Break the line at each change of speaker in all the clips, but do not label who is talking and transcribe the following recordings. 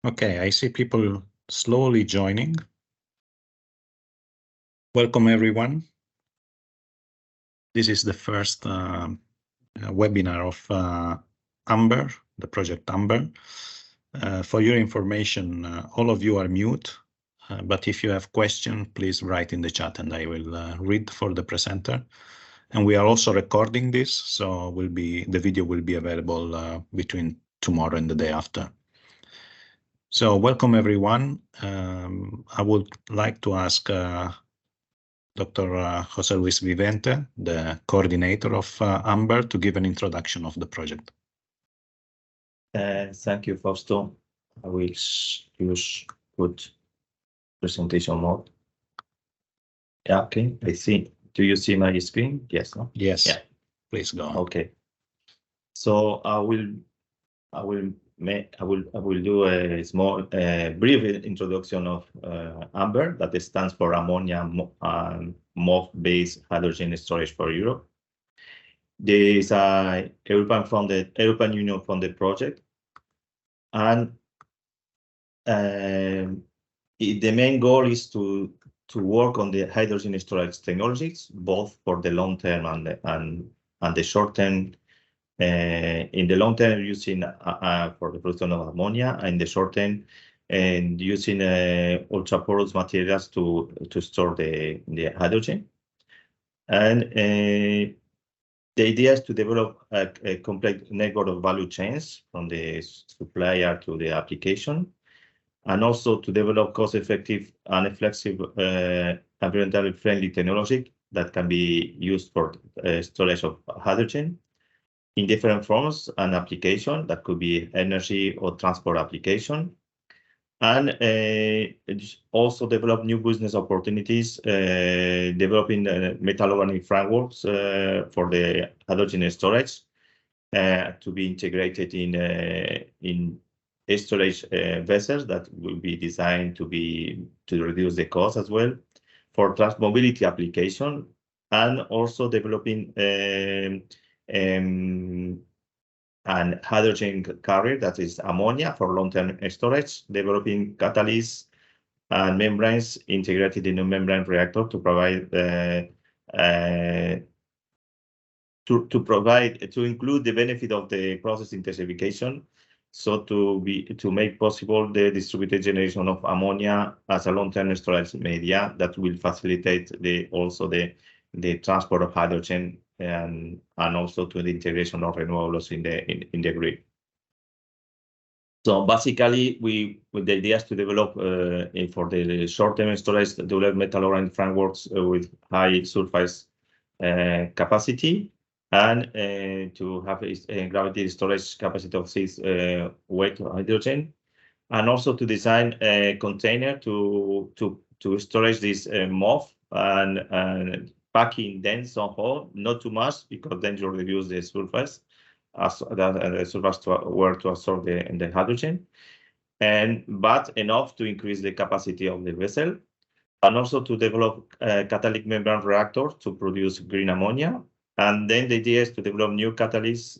Okay, I see people slowly joining. Welcome, everyone. This is the first webinar of AMBHER, the project AMBHER. For your information, all of you are mute, but if you have questions, please write in the chat and I will read for the presenter. And we are also recording this, so the video will be available between tomorrow and the day after. So welcome everyone. I would like to ask Dr. José Luis Vivente, the coordinator of AMBHER, to give an introduction of the project.
Thank you, Fausto. I will use good presentation mode. Yeah, okay, I see. Do you see my screen? Yes, no?
Yes.
Yeah.
Please go on.
Okay. So I will do a small brief introduction of AMBHER, that stands for ammonia MOF-based hydrogen storage for Europe. There is a European Union funded project, and the main goal is to work on the hydrogen storage technologies, both for the long term and the short term. In the long term, using for the production of ammonia, and in the short term, and using ultra porous materials to store the hydrogen. And the idea is to develop a complete network of value chains from the supplier to the application, and also to develop cost-effective and flexible, environmentally friendly technology that can be used for storage of hydrogen in different forms and application. That could be energy or transport application. And also develop new business opportunities, developing metal organic frameworks for the hydrogen storage to be integrated in storage vessels that will be designed to reduce the cost as well for mobility application, and also developing and hydrogen carrier, that is ammonia, for long-term storage, developing catalysts and membranes integrated in a membrane reactor to provide to include the benefit of the process intensification, so to make possible the distributed generation of ammonia as a long-term storage media that will facilitate also the transport of hydrogen and also to the integration of renewables in the grid. So basically, the idea is to develop for the short-term storage, develop metal organic frameworks with high surface capacity, and to have a gravity storage capacity of 6 weight hydrogen, and also to design a container to storage this MOF and packing dense somehow, not too much, because then you reduce the surface where to absorb the hydrogen, but enough to increase the capacity of the vessel, and also to develop catalytic membrane reactors to produce green ammonia. And then the idea is to develop new catalysts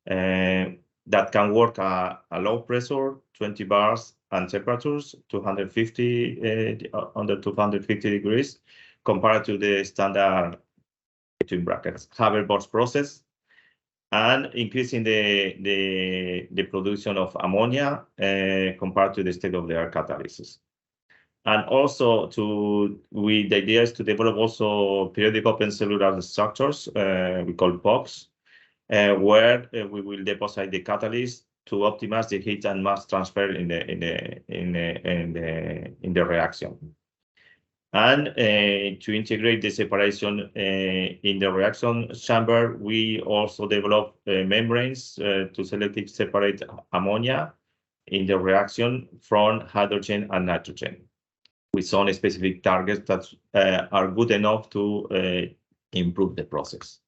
that can work at a low pressure, 20 bars, and temperatures under 250 degrees, compared to the standard, between brackets, Haber-Bosch process, and increasing the production of ammonia compared to the state-of-the-art catalysis. And also the idea is to develop also periodic open cellular structures, we call POCs, where we will deposit the catalyst to optimize the heat and mass transfer in the reaction. And to integrate the separation in the reaction chamber, we also develop membranes to selectively separate ammonia in the reaction from hydrogen and nitrogen, with some specific targets that are good enough to improve the process.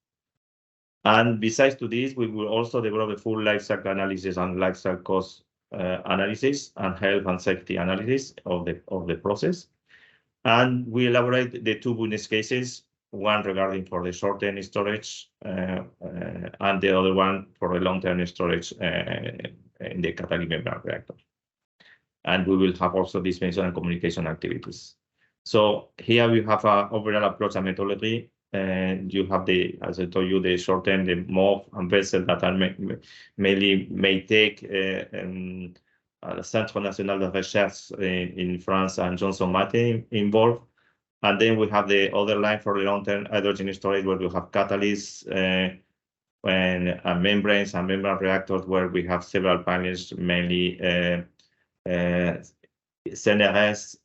And besides to this, we will also develop a full life cycle analysis and life cycle cost analysis and health and safety analysis of the process. And we elaborate the 2 business cases, one regarding for the short-term storage and the other one for the long-term storage in the catalytic membrane reactor. and we will have also dissemination and communication activities. So here we have an overall approach and methodology. And you have the, as I told you, the short term, the MOF and vessel that are mainly may take Centre National de Recherche in France and Johnson Matthey involved. And then we have the other line for the long-term hydrogen storage, where we have catalysts and membranes and membrane reactors, where we have several panels, mainly CNRS,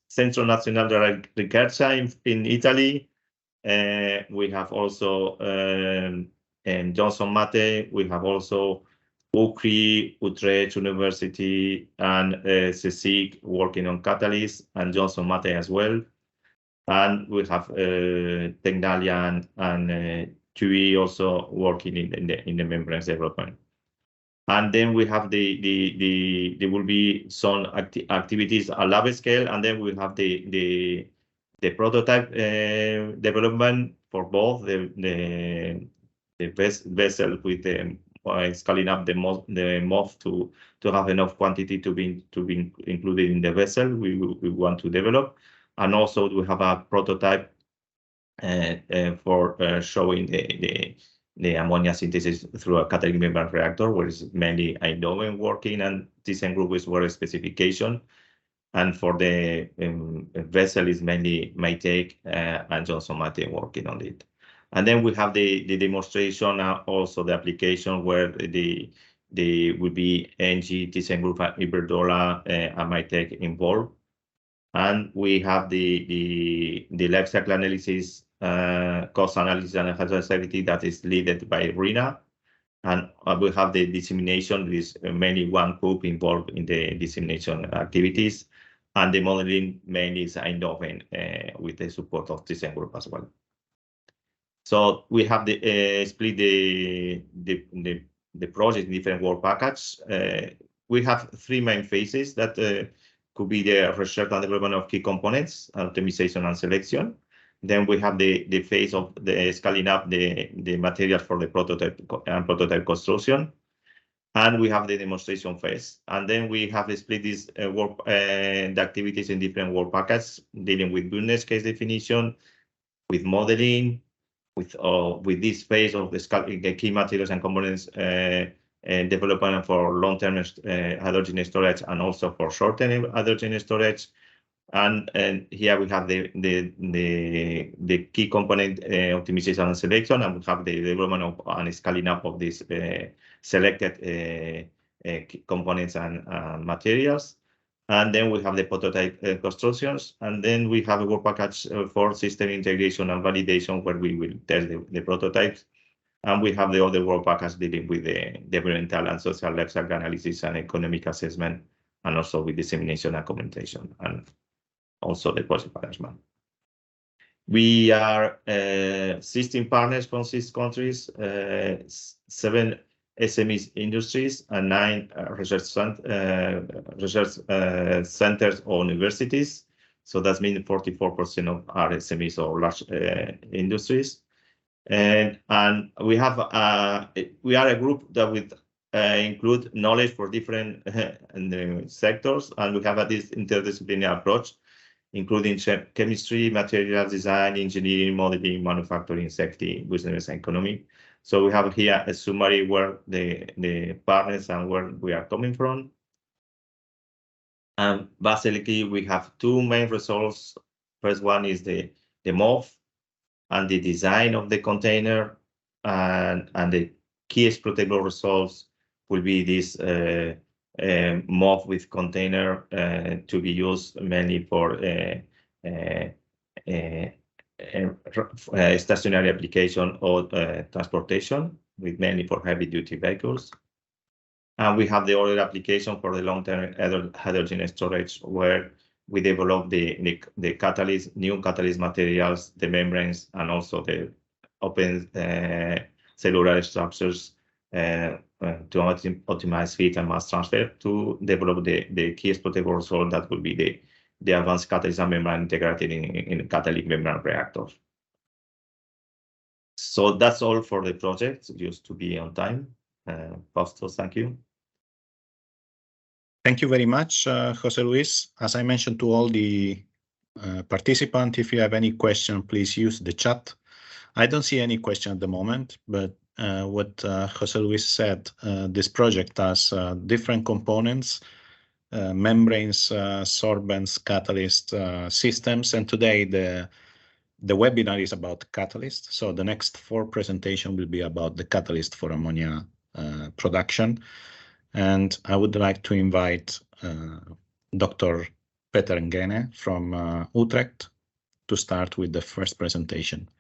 Centro Nacional de Ricerca in Italy. We have also in Johnson Matthey, we have also UCRI, Utrecht University, and CSIC working on catalysts, and Johnson Matthey as well. And we have Tecnalia and TUI also working in the membranes development. And then we have there will be some activities at lab scale, and then we have the prototype development for both the vessel with the scaling up the MOF to have enough quantity to be included in the vessel we want to develop, and also we have a prototype for showing the ammonia synthesis through a catalytic membrane reactor, where it's mainly Eindhoven working, and ThyssenKrupp is where specification. And for the vessel is mainly Maytag and Johnson Matthey working on it. And then we have the demonstration, also the application, where the will be ENGIE, ThyssenKrupp, Iberdrola, and Maytag involved. And we have the life cycle analysis, cost analysis and hazardity that is led by Rina. And we have the dissemination, is mainly one group involved in the dissemination activities. And the modeling mainly is Eindhoven with the support of ThyssenKrupp as well. So we have the split the project in different work packages. We have three main phases that could be the research and development of key components, optimization and selection. Then we have the phase of the scaling up the materials for the prototype and prototype construction. And we have the demonstration phase. And then we have split this work the activities in different work packages, dealing with business case definition, with modeling, with this phase of the key materials and components development for long-term hydrogen storage, and also for short-term hydrogen storage. And here we have the key component optimization and selection, and we have the development of and scaling up of these selected components and materials. And then we have the prototype constructions, and then we have a work package for system integration and validation, where we will test the prototypes. And we have the other work package dealing with the environmental and social life cycle analysis and economic assessment, and also with dissemination and communication, and also the project management. We are 16 partners from 6 countries, 7 SMEs industries, and 9 research centers or universities. So that means 44% of our SMEs or large industries. And we are a group that would include knowledge for different sectors, and we have this interdisciplinary approach, including chemistry, materials design, engineering, modeling, manufacturing, safety, business, and economy. So we have here a summary where the partners and where we are coming from. And basically, we have 2 main results. First one is the MOF and the design of the container, and the key exploitable results will be this MOF with container to be used mainly for stationary application or transportation, with mainly for heavy duty vehicles. And we have the other application for the long-term hydrogen storage, where we develop the catalyst, new catalyst materials, the membranes, and also the open cellular structures to optimize heat and mass transfer, to develop the key exploitable result that will be the advanced catalyst and membrane integrated in catalytic membrane reactors. So that's all for the project, just to be on time. Fausto, thank you.
Thank you very much, Jose Luis. As I mentioned to all the participants, if you have any question, please use the chat. I don't see any question at the moment, but what Jose Luis said, this project has different components, membranes, sorbents, catalyst systems, and today the webinar is about catalyst. So the next 4 presentation will be about the catalyst for ammonia production. And I would like to invite Dr. Peter Ngene from Utrecht to start with the first presentation.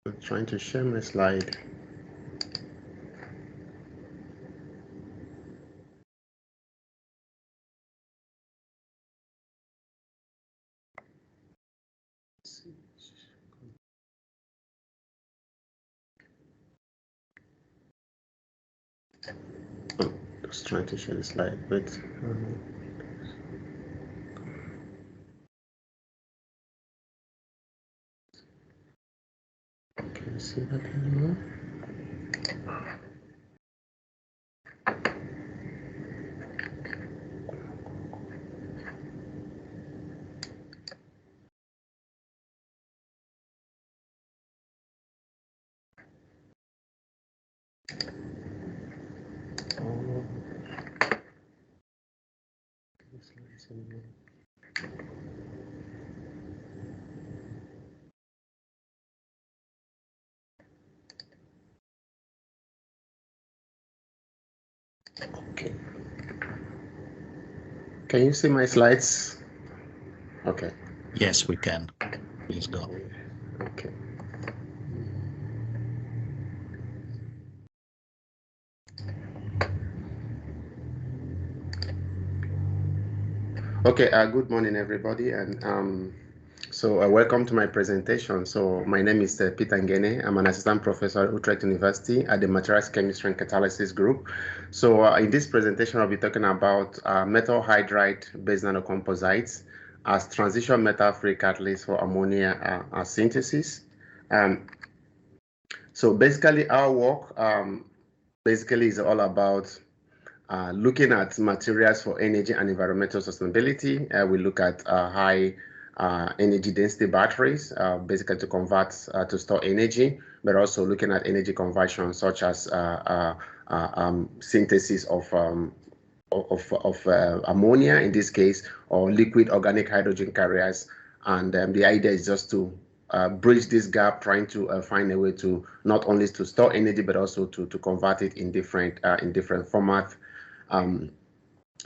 I'm trying to share my slide. Oh, just trying to share the slide, but can you see that anymore? Okay. Can you see my slides? Okay.
Yes, we can. Please go.
Okay. Okay, good morning, everybody, and so welcome to my presentation. So my name is Peter Ngene. I'm an assistant professor at Utrecht University at the Materials Chemistry and Catalysis Group. So in this presentation, I'll be talking about metal hydride-based nanocomposites as transition metal-free catalyst for ammonia synthesis. So basically, our work basically is all about looking at materials for energy and environmental sustainability. We look at high energy density batteries, basically to convert to store energy, but also looking at energy conversion, such as synthesis of ammonia in this case, or liquid organic hydrogen carriers. And the idea is just to bridge this gap, trying to find a way to not only to store energy, but also to convert it in different formats.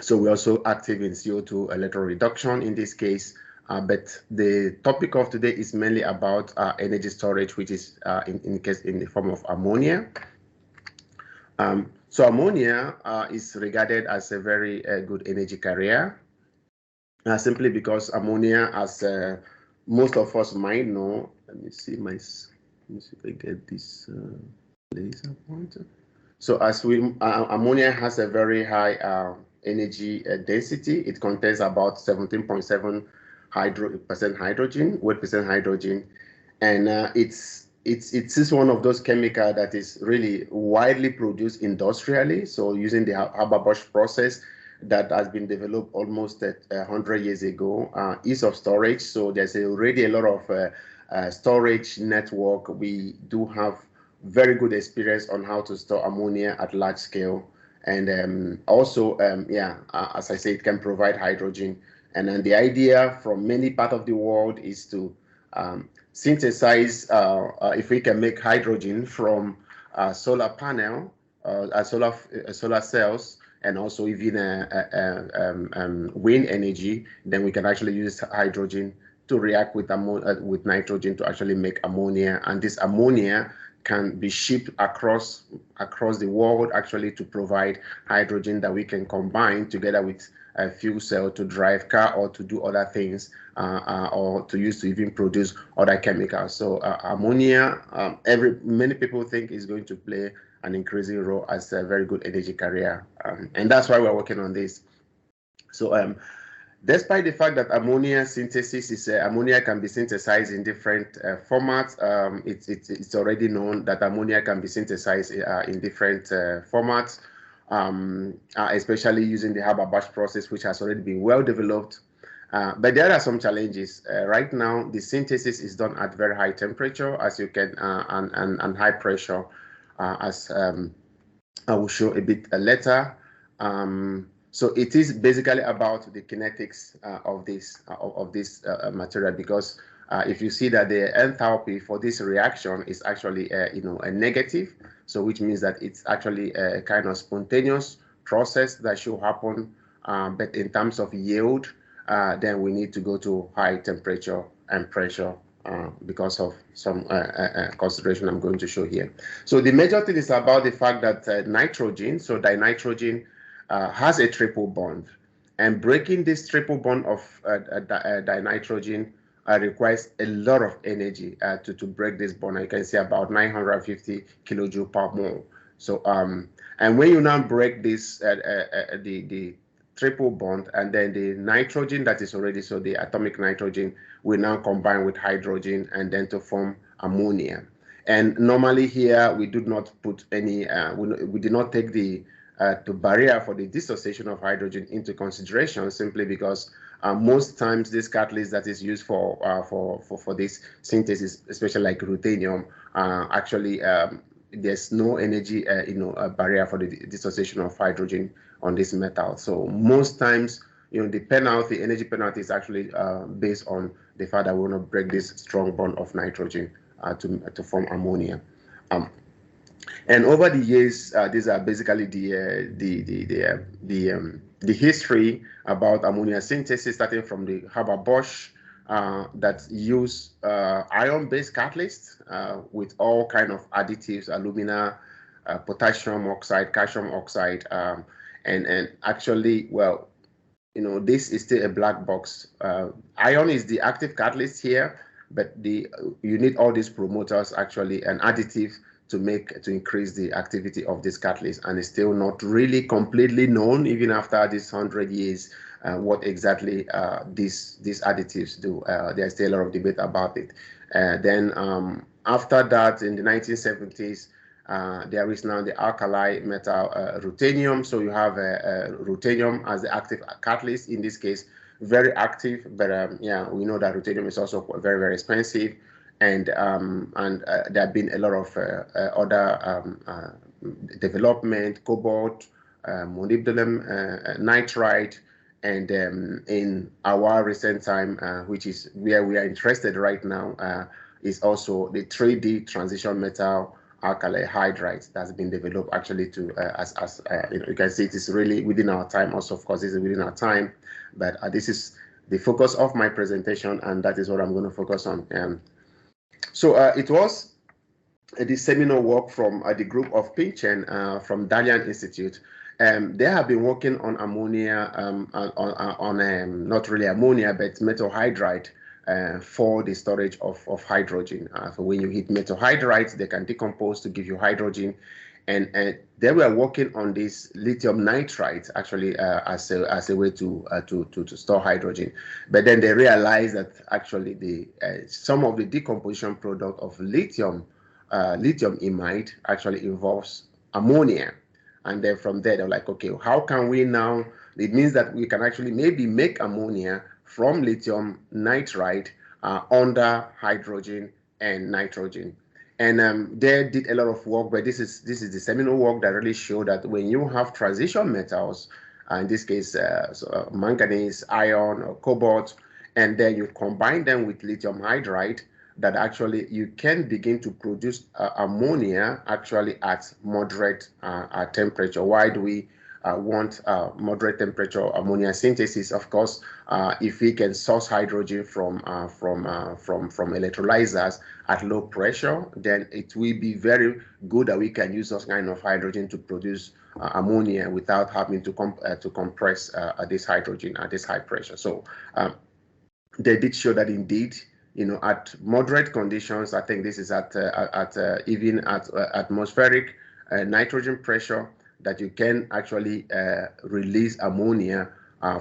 So we're also active in CO2 electron reduction in this case, but the topic of today is mainly about energy storage, which is in the form of ammonia. So ammonia is regarded as a very good energy carrier, simply because ammonia, as most of us might know, let me see if I get this laser pointer. So as ammonia has a very high energy density. It contains about 17.7% hydrogen, weight percent hydrogen, and it's one of those chemicals that is really widely produced industrially. So using the Haber-Bosch process that has been developed almost 100 years ago, ease of storage. So there's already a lot of storage network. We do have very good experience on how to store ammonia at large scale. And also, as I said, it can provide hydrogen. And then the idea from many parts of the world is to synthesize, if we can make hydrogen from solar panel, solar cells, and also even wind energy, then we can actually use hydrogen to react with nitrogen to actually make ammonia. And this ammonia can be shipped across the world, actually, to provide hydrogen that we can combine together with a fuel cell to drive car or to do other things, or to use to even produce other chemicals. So ammonia, many people think is going to play an increasing role as a very good energy carrier, and that's why we're working on this. So despite the fact that ammonia synthesis is ammonia can be synthesized in different formats, it's already known that ammonia can be synthesized in different formats, especially using the Haber-Bosch process, which has already been well developed. But there are some challenges. Right now, the synthesis is done at very high temperature, as you can, and high pressure, as I will show a bit later. So it is basically about the kinetics of this material, because if you see that the enthalpy for this reaction is actually a negative, so which means that it's actually a kind of spontaneous process that should happen, but in terms of yield, then we need to go to high temperature and pressure because of some consideration I'm going to show here. So the major thing is about the fact that nitrogen, so dinitrogen, has a triple bond, and breaking this triple bond of dinitrogen requires a lot of energy to break this bond. You can see about 950 kilojoule per mole. So and when you now break this the triple bond, and then the nitrogen that is already, so the atomic nitrogen will now combine with hydrogen and then to form ammonia. And normally here we do not put any we did not take the barrier for the dissociation of hydrogen into consideration, simply because most times this catalyst that is used for this synthesis, especially like ruthenium, actually there's no energy barrier for the dissociation of hydrogen on this metal. So most times, the energy penalty is actually based on the fact that we want to break this strong bond of nitrogen to form ammonia. And over the years, these are basically the history about ammonia synthesis, starting from the Haber-Bosch that use iron-based catalysts with all kind of additives, alumina, potassium oxide, calcium oxide, and actually, well, this is still a black box. Iron is the active catalyst here, but you need all these promoters, actually, an additive to increase the activity of this catalyst, and it's still not really completely known, even after this 100 years, what exactly these additives do. There's still a lot of debate about it. Then after that, in the 1970s, there is now the alkali metal ruthenium. So you have ruthenium as the active catalyst, in this case, very active, but yeah, we know that ruthenium is also very, very expensive. And there have been a lot of other development, cobalt, molybdenum nitride, and in our recent time, which is where we are interested right now, is also the 3D transition metal alkali hydride that's been developed actually to you can see it is really within our time. Also, of course, it's within our time, but this is the focus of my presentation, and that is what I'm going to focus on. So it was the seminal work from the group of Pinchen from Dalian Institute. They have been working on ammonia, on not really ammonia, but metal hydride for the storage of hydrogen. So when you heat metal hydrides, they can decompose to give you hydrogen. And they were working on this lithium nitride actually as a way to store hydrogen. But then they realized that actually some of the decomposition product of lithium imide actually involves ammonia. And then from there, they're like, okay, how can we now? It means that we can actually maybe make ammonia from lithium nitride under hydrogen and nitrogen. And they did a lot of work, but this is the seminal work that really showed that when you have transition metals, in this case, manganese, iron, or cobalt, and then you combine them with lithium hydride, that actually you can begin to produce ammonia actually at moderate temperature. Why do we want moderate temperature ammonia synthesis. Of course, if we can source hydrogen from electrolyzers at low pressure, then it will be very good that we can use those kind of hydrogen to produce ammonia without having to compress this hydrogen at this high pressure. So they did show that indeed, at moderate conditions, I think this is at even at atmospheric nitrogen pressure, that you can actually release ammonia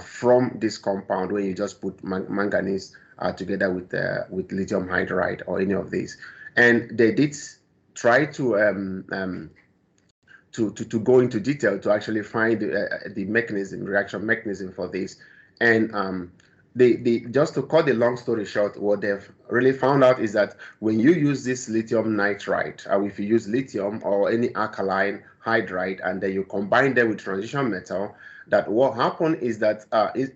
from this compound when you just put manganese together with lithium hydride or any of these. And they did try to go into detail to actually find the reaction mechanism for this. And just to cut the long story short, what they've really found out is that when you use this lithium nitride, or if you use lithium or any alkaline hydride, and then you combine them with transition metal, that what happens is that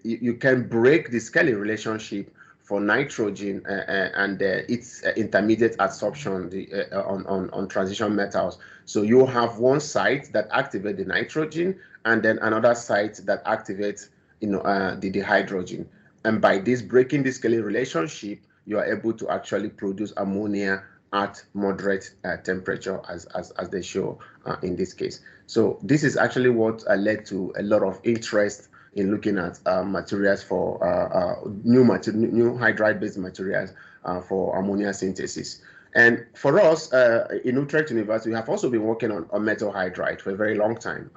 you can break the scaling relationship for nitrogen and its intermediate adsorption on transition metals. So you have one site that activates the nitrogen, and then another site that activates the hydrogen. And by this breaking the scaling relationship, you are able to actually produce ammonia at moderate temperature, as they show in this case. So this is actually what led to a lot of interest in looking at materials for new hydride-based materials for ammonia synthesis. And for us in Utrecht University, we have also been working on metal hydride for a very long time.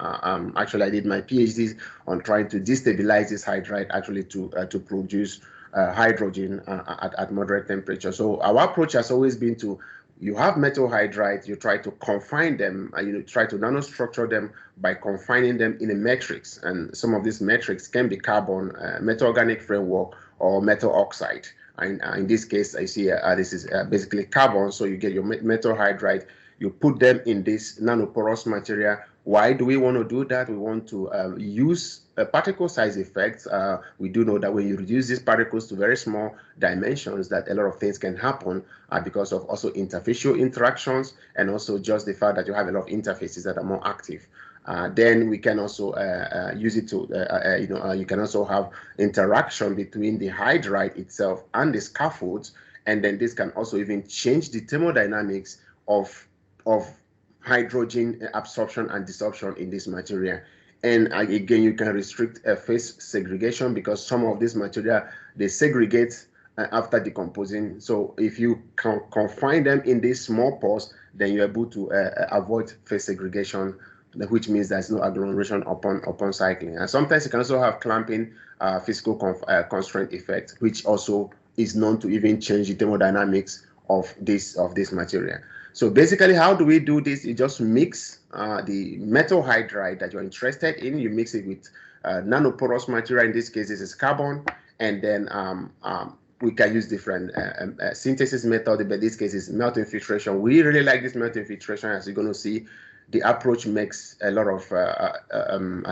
Actually, I did my PhD on trying to destabilize this hydride actually to produce hydrogen at moderate temperature. So our approach has always been to, you have metal hydride, you try to confine them, and you try to nanostructure them by confining them in a matrix. And some of these matrix can be carbon, metal organic framework, or metal oxide. In this case, I see this is basically carbon. So you get your metal hydride, you put them in this nanoporous material. Why do we want to do that? We want to use a particle size effect. We do know that when you reduce these particles to very small dimensions, that a lot of things can happen because of also interfacial interactions, and also just the fact that you have a lot of interfaces that are more active. Then we can also use it to, you can also have interaction between the hydride itself and the scaffolds, and then this can also even change the thermodynamics of hydrogen absorption and desorption in this material. And again, you can restrict phase segregation, because some of this material, they segregate after decomposing. So if you can confine them in these small pores, then you're able to avoid phase segregation, which means there's no agglomeration upon cycling. And sometimes you can also have clamping physical constraint effect, which also is known to even change the thermodynamics of this material. So basically, how do we do this? You just mix the metal hydride that you're interested in. You mix it with nanoporous material. In this case, this is carbon, and then we can use different synthesis method, but in this case is melting filtration. We really like this melting filtration. As you're going to see, the approach makes a lot of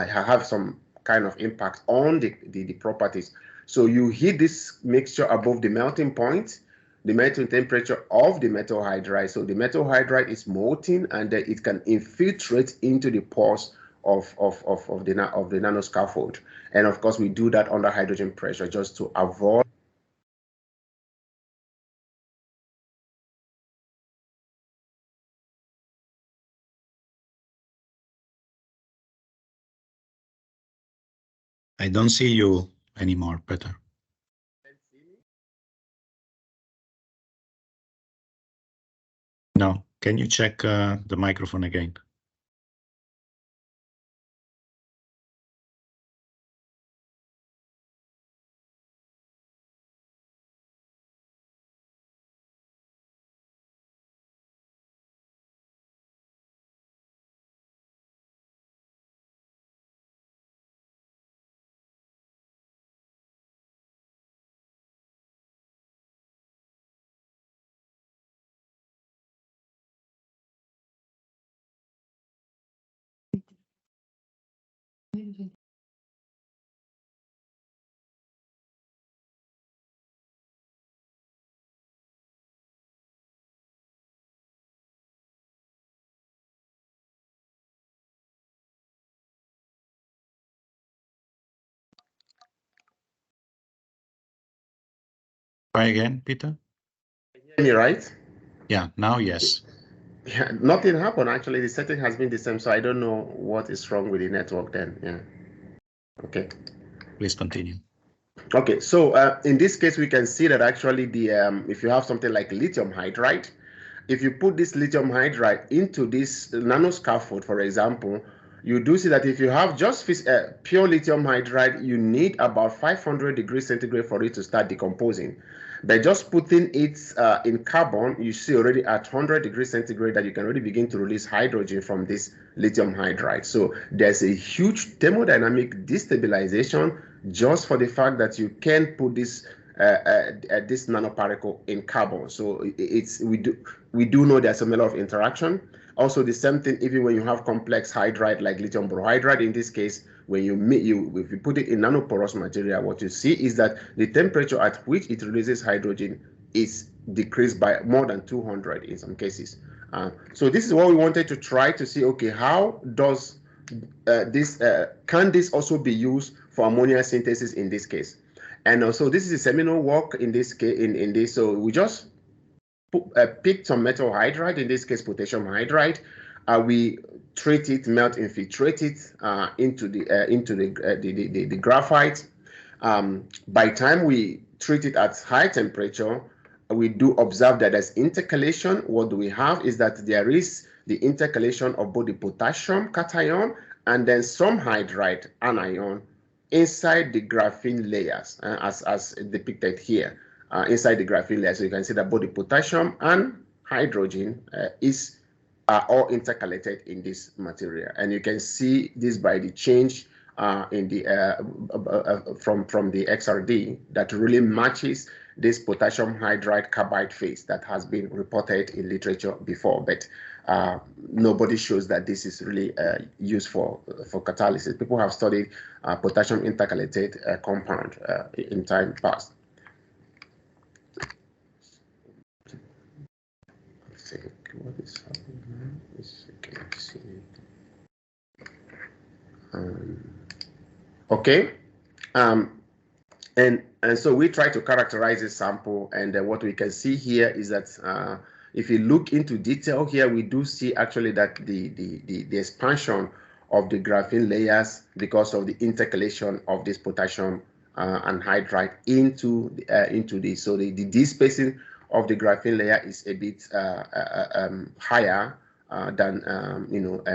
have some kind of impact on the properties. So you heat this mixture above the melting point, the melting temperature of the metal hydride. So the metal hydride is molten, and it can infiltrate into the pores of the nanoscaffold. And of course, we do that under hydrogen pressure just to avoid
I don't see you anymore, Peter. No, can you check the microphone again? Try again, Peter.
Hear me, right?
Yeah, now yes.
Yeah, nothing happened actually. The setting has been the same, so I don't know what is wrong with the network then. Yeah. Okay.
Please continue.
Okay, so in this case, we can see that actually the if you have something like lithium hydride, if you put this lithium hydride into this nanoscaffold, for example, you do see that if you have just pure lithium hydride, you need about 500 degrees centigrade for it to start decomposing. By just putting it in carbon, you see already at 100 degrees centigrade that you can already begin to release hydrogen from this lithium hydride. So there's a huge thermodynamic destabilization just for the fact that you can put this this nanoparticle in carbon. So we do know there's a lot of interaction. Also, the same thing even when you have complex hydride like lithium borohydride. In this case, when if you put it in nanoporous material, what you see is that the temperature at which it releases hydrogen is decreased by more than 200 in some cases. So this is what we wanted to try to see. Okay, how does can this also be used for ammonia synthesis in this case? And also, this is a seminal work in this case. In this, so we just picked some metal hydride, in this case potassium hydride. We treat it, melt, infiltrate it into the graphite. By time we treat it at high temperature, we do observe that there's intercalation. What do we have is that there is the intercalation of both the potassium cation and then some hydride anion inside the graphene layers, as depicted here, inside the graphene layer. So you can see that both the potassium and hydrogen are all intercalated in this material, and you can see this by the change in the from the XRD that really matches this potassium hydride carbide phase that has been reported in literature before, but nobody shows that this is really used for catalysis. People have studied potassium intercalated compound in time past. I think what is happening now is you can see. Okay. And so we try to characterize this sample, and what we can see here is that if you look into detail here, we do see actually that the expansion of the graphene layers because of the intercalation of this potassium and hydride into this. So the despacing of the graphene layer is a bit higher than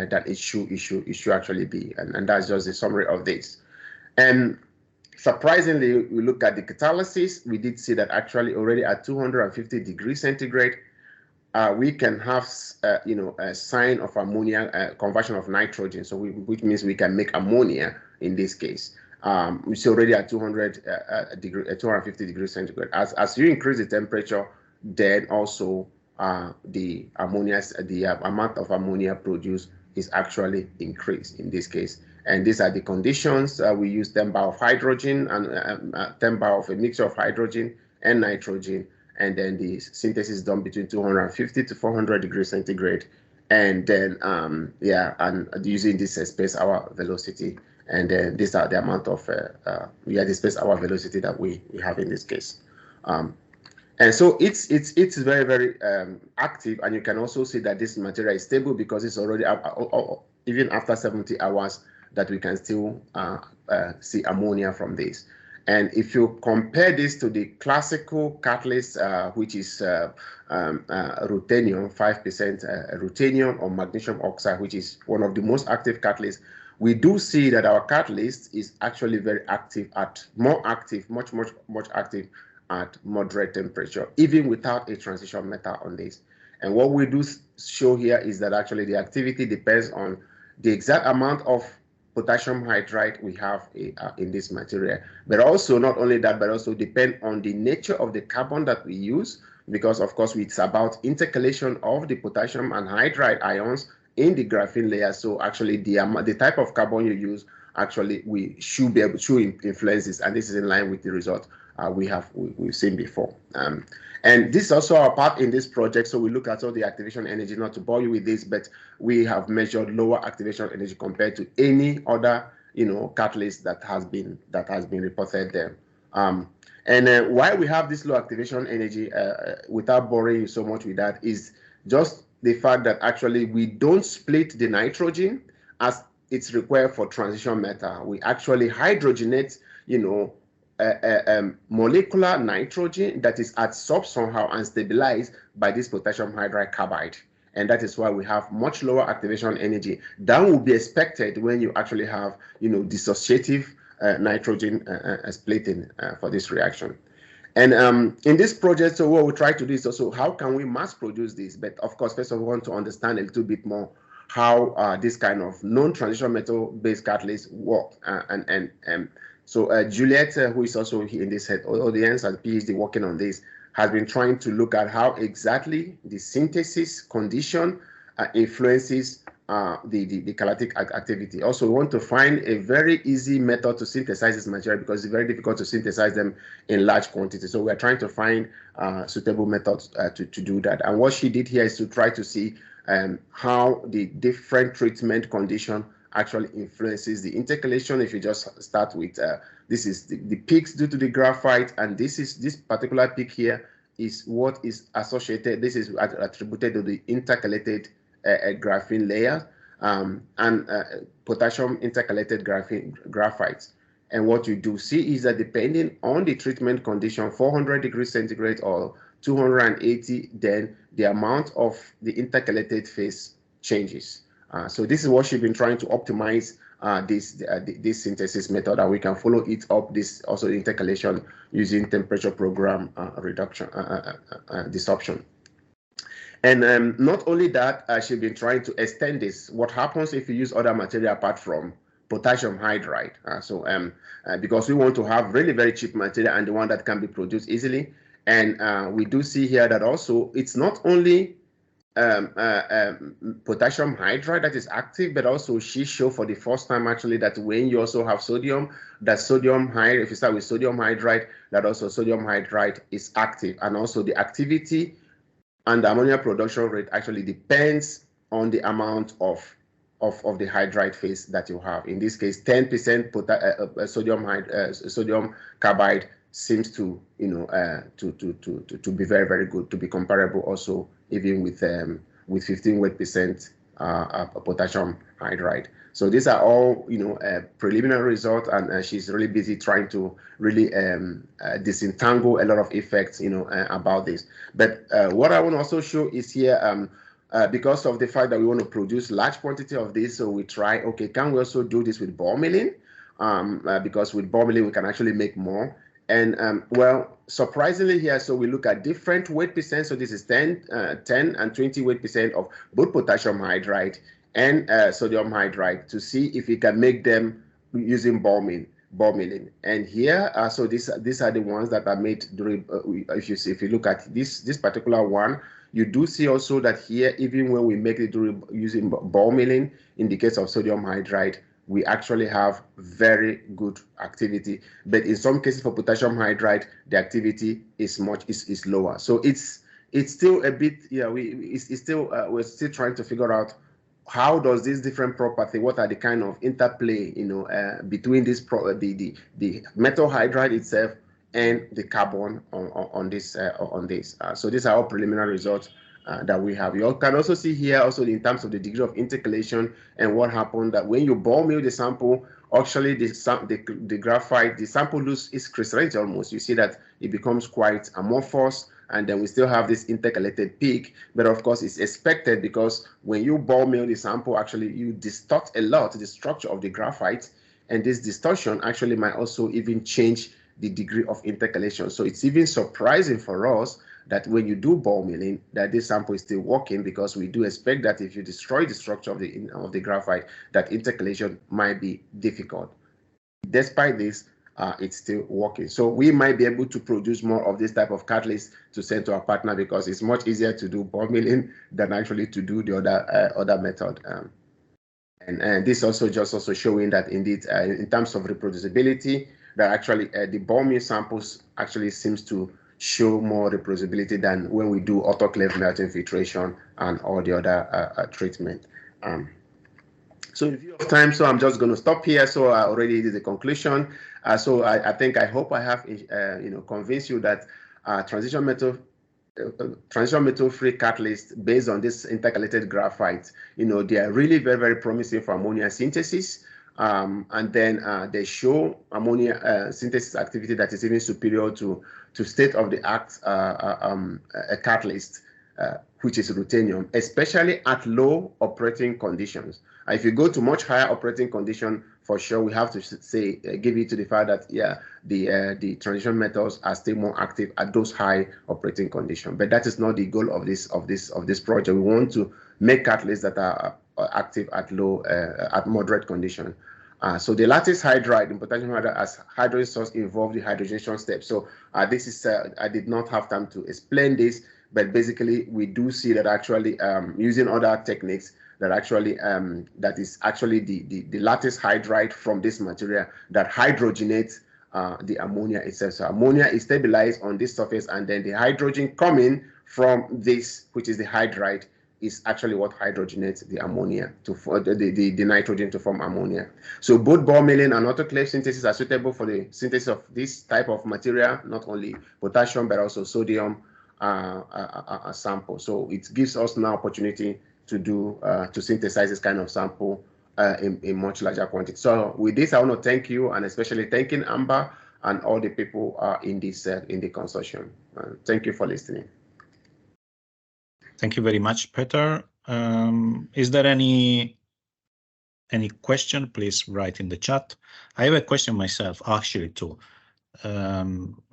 that it should actually be, and that's just the summary of this. And surprisingly, we look at the catalysis. We did see that actually already at 250 degrees centigrade, we can have a sign of ammonia conversion of nitrogen. So which means we can make ammonia in this case. We see already at 250 degrees centigrade. As you increase the temperature, then also the amount of ammonia produced is actually increased in this case. And these are the conditions. We use 10 bar of hydrogen and 10 bar of a mixture of hydrogen and nitrogen. And then the synthesis is done between 250 to 400 degrees centigrade. And then, and using this space hour velocity. And then these are the amount of, the space hour velocity that we have in this case. And so it's very, very active. And you can also see that this material is stable because it's already, even after 70 hours, that we can still see ammonia from this. And if you compare this to the classical catalyst, which is ruthenium, 5% ruthenium, or magnesium oxide, which is one of the most active catalysts, we do see that our catalyst is actually very active much active at moderate temperature, even without a transition metal on this. And what we do show here is that actually the activity depends on the exact amount of potassium hydride we have in this material, but also not only that, but also depend on the nature of the carbon that we use, because of course it's about intercalation of the potassium and hydride ions in the graphene layer. So actually the type of carbon you use, actually we should be able to influence this, and this is in line with the result we've seen before. And this is also our part in this project. So we look at all the activation energy, not to bore you with this, but we have measured lower activation energy compared to any other, catalyst that has been reported there Why we have this low activation energy, without boring you so much with that, is just the fact that actually we don't split the nitrogen as it's required for transition metal. We actually hydrogenate, molecular nitrogen that is adsorbed somehow and stabilized by this potassium hydride carbide. And that is why we have much lower activation energy than will be expected when you actually have, dissociative nitrogen splitting for this reaction. And in this project, so what we try to do is also how can we mass produce this? But of course, first of all, we want to understand a little bit more how this kind of non-transition metal-based catalysts work. So Juliet, who is also in this audience as a PhD working on this, has been trying to look at how exactly the synthesis condition influences the catalytic activity. Also, we want to find a very easy method to synthesize this material because it's very difficult to synthesize them in large quantities. So we are trying to find suitable methods to do that. And what she did here is to try to see how the different treatment condition actually influences the intercalation. If you just start with this is the peaks due to the graphite, and this particular peak here is what is associated. This is attributed to the intercalated graphene layer and potassium intercalated graphites. And what you do see is that depending on the treatment condition, 400 degrees centigrade or 280, then the amount of the intercalated phase changes. So this is what she's been trying to optimize this synthesis method, and we can follow it up, this also intercalation using temperature program reduction, disruption. And not only that, she's been trying to extend this. What happens if you use other material apart from potassium hydride? Because we want to have really very cheap material and the one that can be produced easily. And we do see here that also it's not only potassium hydride that is active, but also she showed for the first time actually that when you also have sodium, that sodium hydride, if you start with sodium hydride, that also sodium hydride is active. And also the activity and the ammonia production rate actually depends on the amount of the hydride phase that you have. In this case, 10% sodium carbide seems to to be very, very good, to be comparable also even with 15 weight percent potassium hydride. So these are all preliminary results, and she's really busy trying to really disentangle a lot of effects about this. But what I want to also show is here, because of the fact that we want to produce large quantity of this, so we try, okay, can we also do this with ball milling? Because with ball milling we can actually make more. And well, surprisingly here, so we look at different weight percent. So this is 10 and 20 weight percent of both potassium hydride and sodium hydride to see if we can make them using ball milling. And here, so these are the ones that are made during. If you look at this particular one, you do see also that here, even when we make it using ball milling, in the case of sodium hydride, we actually have very good activity. But in some cases for potassium hydride, the activity is lower. So it's still a bit, we're still trying to figure out how does this different property, what are the kind of interplay, between this the metal hydride itself and the carbon on this. So these are all preliminary results that we have. You can also see here also in terms of the degree of intercalation and what happened, that when you ball mill the sample, actually the graphite, the sample loses its crystallinity almost. You see that it becomes quite amorphous, and then we still have this intercalated peak. But of course it's expected, because when you ball mill the sample, actually you distort a lot the structure of the graphite, and this distortion actually might also even change the degree of intercalation. So it's even surprising for us that when you do ball milling, that this sample is still working, because we do expect that if you destroy the structure of the graphite, that intercalation might be difficult. Despite this, it's still working. So we might be able to produce more of this type of catalyst to send to our partner, because it's much easier to do ball milling than actually to do the other method. And this also showing that indeed, in terms of reproducibility, that actually the ball mill samples actually seems to show more reproducibility than when we do autoclave melting filtration and all the other treatment. So in view of time, so I'm just going to stop here. So I already did the conclusion. So I hope I have convinced you that transition metal-free catalyst based on this intercalated graphite, they are really very, very promising for ammonia synthesis. And then they show ammonia synthesis activity that is even superior to state-of-the-art a catalyst, which is ruthenium, especially at low operating conditions. If you go to much higher operating condition, for sure, we have to say give it to the fact that the transition metals are still more active at those high operating conditions. But that is not the goal of this project. We want to make catalysts that are active at low at moderate condition. So the lattice hydride in potassium hydride as hydrogen source involve the hydrogenation step. So this is I did not have time to explain this, but basically we do see that actually using other techniques that actually that is actually the lattice hydride from this material that hydrogenates the ammonia itself. So ammonia is stabilized on this surface, and then the hydrogen coming from this, which is the hydride, is actually what hydrogenates the ammonia to the nitrogen to form ammonia. So both ball milling and autoclave synthesis are suitable for the synthesis of this type of material, not only potassium but also sodium sample. So it gives us now opportunity to do to synthesize this kind of sample in much larger quantity. So with this, I want to thank you, and especially thanking AMBHER and all the people in this in the consortium. Thank you for listening.
Thank you very much, Peter. Is there any question? Please write in the chat. I have a question myself, actually, too,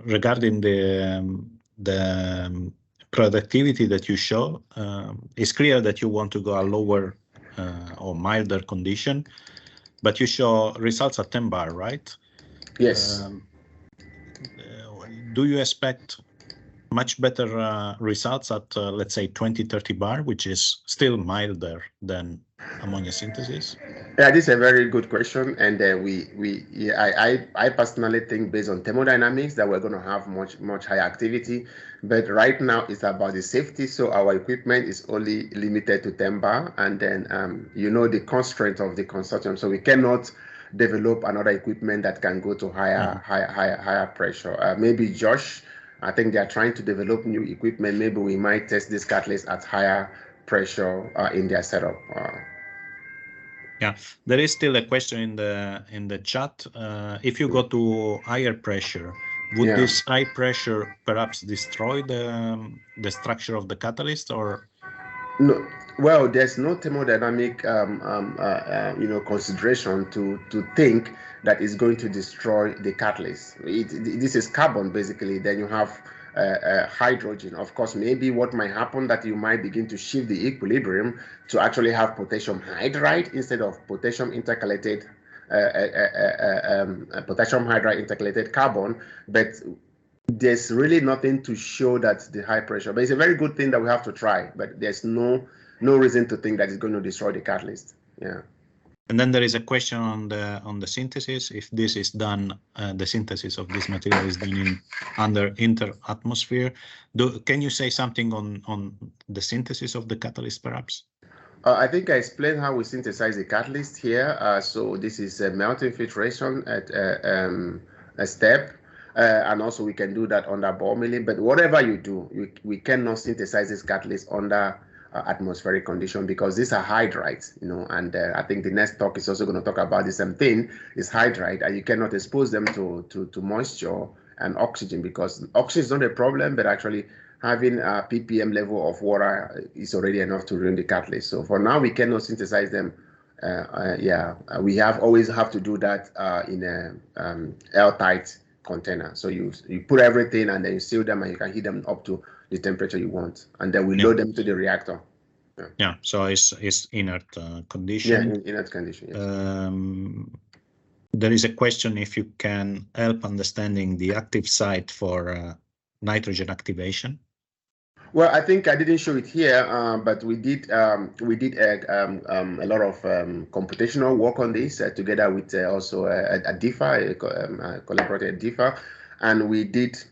regarding the productivity that you show. It's clear that you want to go a lower or milder condition, but you show results at 10 bar, right?
Yes.
Do you expect much better results at, let's say, 20-30 bar, which is still milder than ammonia synthesis?
Yeah, this is a very good question, and I personally think based on thermodynamics that we're going to have much higher activity, but right now it's about the safety. So our equipment is only limited to 10 bar, and then the constraint of the consortium. So we cannot develop another equipment that can go to higher pressure. Maybe Josh, I think they are trying to develop new equipment. Maybe we might test this catalyst at higher pressure in their setup.
Yeah, there is still a question in the chat. If you go to higher pressure, would this high pressure perhaps destroy the structure of the catalyst, or? No.
Well, there's no thermodynamic consideration to think that is going to destroy the catalyst. This is carbon, basically. Then you have hydrogen. Of course, maybe what might happen that you might begin to shift the equilibrium to actually have potassium hydride instead of potassium intercalated potassium hydride intercalated carbon, but there's really nothing to show that the high pressure. But it's a very good thing that we have to try. But there's no reason to think that it's going to destroy the catalyst. Yeah.
And then there is a question on the synthesis. If this is done, the synthesis of this material is done under inter-atmosphere. Can you say something on the synthesis of the catalyst, perhaps?
I think I explained how we synthesize the catalyst here. So this is a melting filtration at a step. And also we can do that under ball milling. But whatever you do, we cannot synthesize this catalyst under atmospheric condition because these are hydrides, and I think the next talk is also going to talk about the same thing. It's hydride, and you cannot expose them to moisture and oxygen because oxygen is not a problem, but actually having a ppm level of water is already enough to ruin the catalyst. So for now, we cannot synthesize them. We always have to do that in a airtight container. So you put everything and then you seal them and you can heat them up to the temperature you want, and then we load them to the reactor.
Yeah, so it's inert condition.
Yeah, inert condition. Yes.
There is a question if you can help understanding the active site for nitrogen activation.
Well, I think I didn't show it here, but we did a lot of computational work on this together with also a DIFA, collaborated DIFA, and we did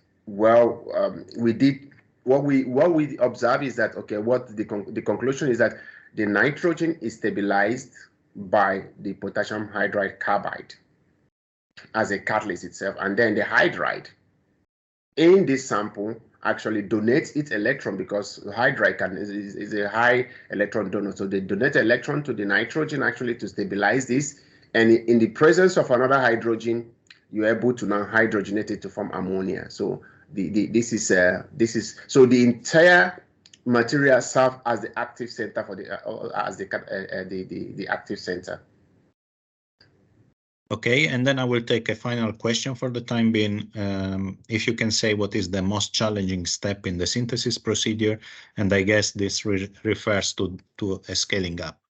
what we observe is that what the conclusion is that the nitrogen is stabilized by the potassium hydride carbide as a catalyst itself, and then the hydride in this sample actually donates its electron, because hydride is a high electron donor. So they donate electron to the nitrogen actually to stabilize this, and in the presence of another hydrogen, you're able to now hydrogenate it to form ammonia. So this is so the entire material serves as the active center for the active center.
Okay, and then I will take a final question for the time being. If you can say what is the most challenging step in the synthesis procedure, and I guess this refers to a scaling up.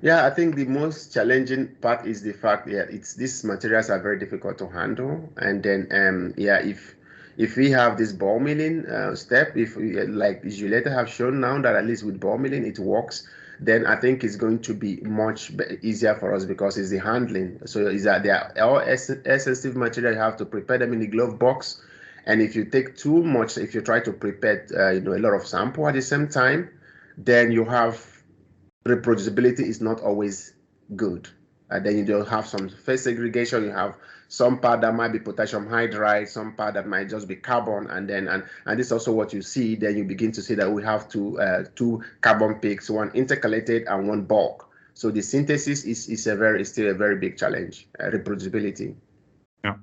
Yeah, I think the most challenging part is the fact that these materials are very difficult to handle, and then yeah, if we have this ball milling step, if we, like Juliette have shown now that at least with ball milling it works, then I think it's going to be much easier for us, because it's the handling. So is that they are all sensitive material. You have to prepare them in the glove box, and if you take too much, if you try to prepare a lot of sample at the same time, then you have reproducibility is not always good. And then you don't have some phase segregation. You have some part that might be potassium hydride, some part that might just be carbon, and this is also what you see. Then you begin to see that we have two carbon peaks, one intercalated and one bulk. So the synthesis is still a very big challenge, reproducibility.
Yeah.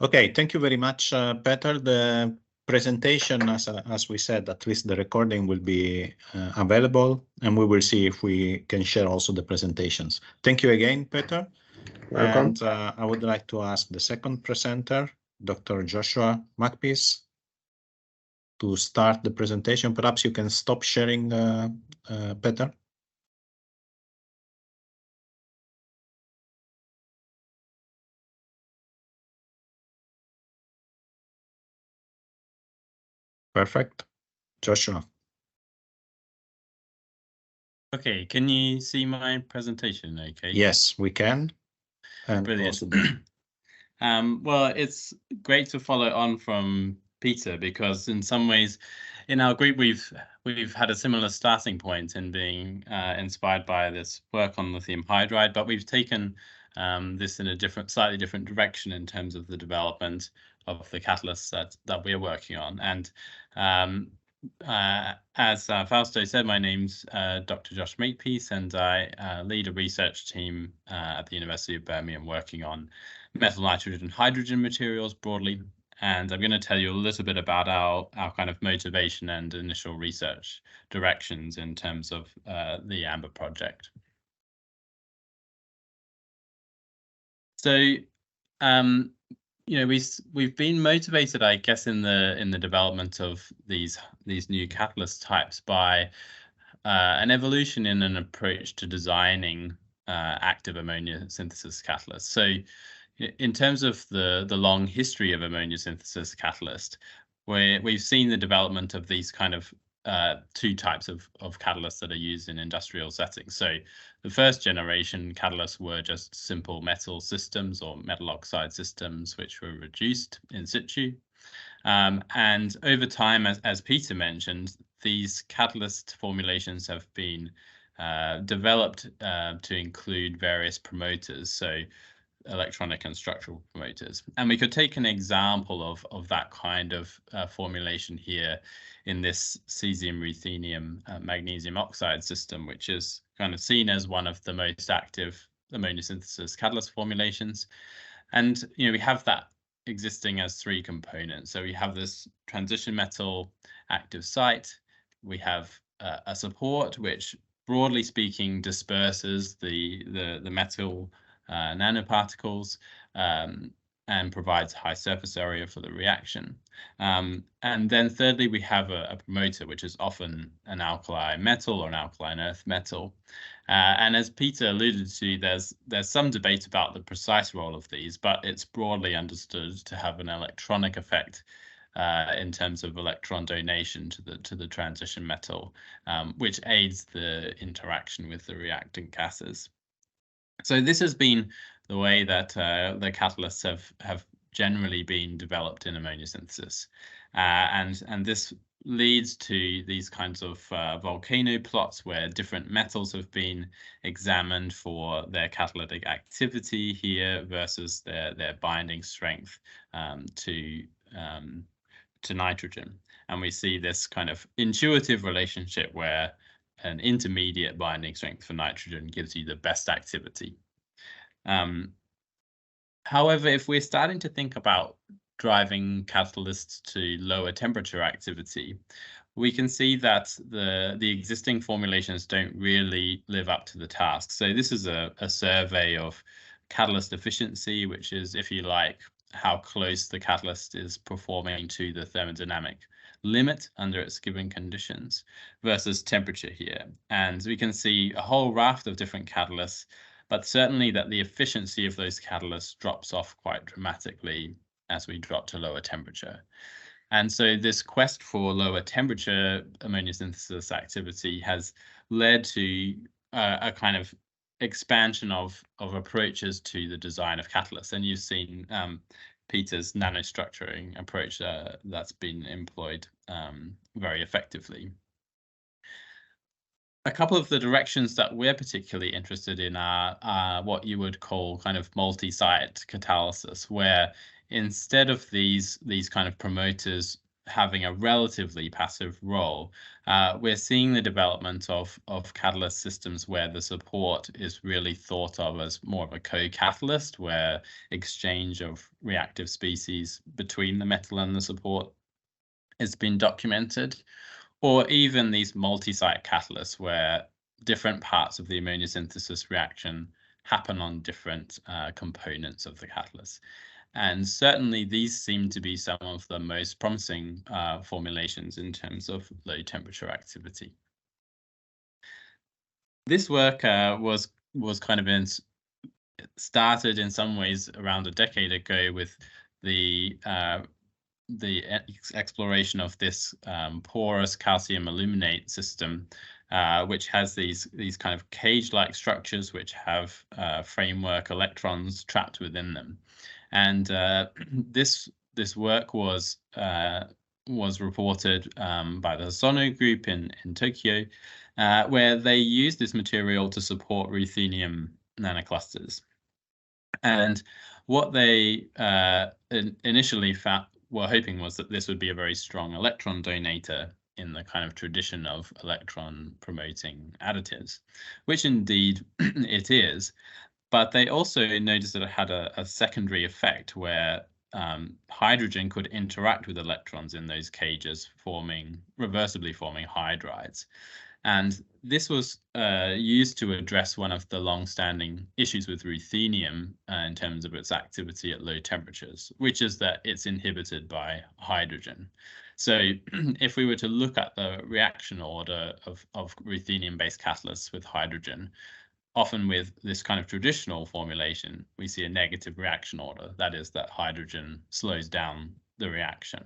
Okay. Thank you very much, Peter. The presentation, as we said, at least the recording will be available, and we will see if we can share also the presentations. Thank you again, Peter.
Welcome.
And I would like to ask the second presenter, Dr. Joshua Makepeace, to start the presentation. Perhaps you can stop sharing, Peter. Perfect. Joshua.
Okay, can you see my presentation okay?
Yes, we can. And
brilliant. Well, it's great to follow on from Peter, because in some ways in our group we've had a similar starting point in being inspired by this work on lithium hydride, but we've taken this in a slightly different direction in terms of the development of the catalysts that we're working on. And as Fausto said, my name's Dr. Josh Makepeace, and I lead a research team at the University of Birmingham working on metal, nitrogen, and hydrogen materials broadly. And I'm going to tell you a little bit about our kind of motivation and initial research directions in terms of the AMBHER project. So, we've been motivated, I guess, in the development of these new catalyst types by an evolution in an approach to designing active ammonia synthesis catalysts. So, in terms of the long history of ammonia synthesis catalyst, we've seen the development of these kind of two types of catalysts that are used in industrial settings. So the first generation catalysts were just simple metal systems or metal oxide systems, which were reduced in situ. And over time, as Peter mentioned, these catalyst formulations have been developed to include various promoters, so electronic and structural promoters. And we could take an example of that kind of formulation here in this cesium, ruthenium, magnesium oxide system, which is kind of seen as one of the most active ammonia synthesis catalyst formulations. And we have that existing as three components. So we have this transition metal active site, we have a support which, broadly speaking, disperses the metal nanoparticles and provides high surface area for the reaction. And then thirdly, we have a promoter, which is often an alkali metal or an alkaline earth metal. And as Peter alluded to, there's some debate about the precise role of these, but it's broadly understood to have an electronic effect in terms of electron donation to the transition metal, which aids the interaction with the reactant gases. So this has been the way that the catalysts have generally been developed in ammonia synthesis. and this leads to these kinds of volcano plots where different metals have been examined for their catalytic activity here versus their binding strength to nitrogen. And we see this kind of intuitive relationship where an intermediate binding strength for nitrogen gives you the best activity. However, if we're starting to think about driving catalysts to lower temperature activity, we can see that the existing formulations don't really live up to the task. So this is a survey of catalyst efficiency, which is, if you like, how close the catalyst is performing to the thermodynamic limit under its given conditions versus temperature here. And we can see a whole raft of different catalysts, but certainly that the efficiency of those catalysts drops off quite dramatically as we drop to lower temperature. And so this quest for lower temperature ammonia synthesis activity has led to a kind of expansion of approaches to the design of catalysts. And you've seen Peter's nanostructuring approach that's been employed very effectively. A couple of the directions that we're particularly interested in are what you would call kind of multi-site catalysis, where instead of these kind of promoters having a relatively passive role, we're seeing the development of catalyst systems where the support is really thought of as more of a co-catalyst, where exchange of reactive species between the metal and the support has been documented, or even these multi-site catalysts where different parts of the ammonia synthesis reaction happen on different components of the catalyst. And certainly these seem to be some of the most promising formulations in terms of low temperature activity. This work was kind of started in some ways around a decade ago with the exploration of this porous calcium aluminate system, which has these kind of cage-like structures which have framework electrons trapped within them. And this work was reported by the Sono group in Tokyo, where they used this material to support ruthenium nanoclusters. And what they initially were hoping was that this would be a very strong electron donator in the kind of tradition of electron promoting additives, which indeed it is. But they also noticed that it had a secondary effect where hydrogen could interact with electrons in those cages, reversibly forming hydrides. And this was used to address one of the long-standing issues with ruthenium in terms of its activity at low temperatures, which is that it's inhibited by hydrogen. So if we were to look at the reaction order of ruthenium-based catalysts with hydrogen, often with this kind of traditional formulation, we see a negative reaction order. That is, that hydrogen slows down the reaction.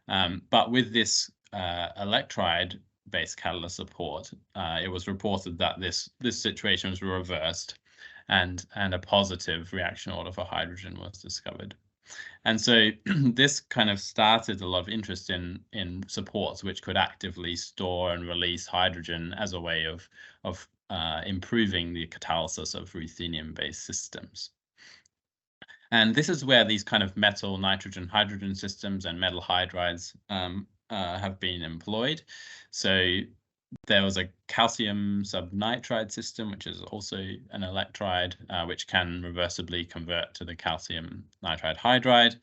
But with this electride-based catalyst support, it was reported that this situation was reversed, and a positive reaction order for hydrogen was discovered. And so this kind of started a lot of interest in supports which could actively store and release hydrogen as a way of improving the catalysis of ruthenium-based systems. And this is where these kind of metal nitrogen-hydrogen systems and metal hydrides have been employed. So there was a calcium subnitride system, which is also an electride, which can reversibly convert to the calcium nitride hydride.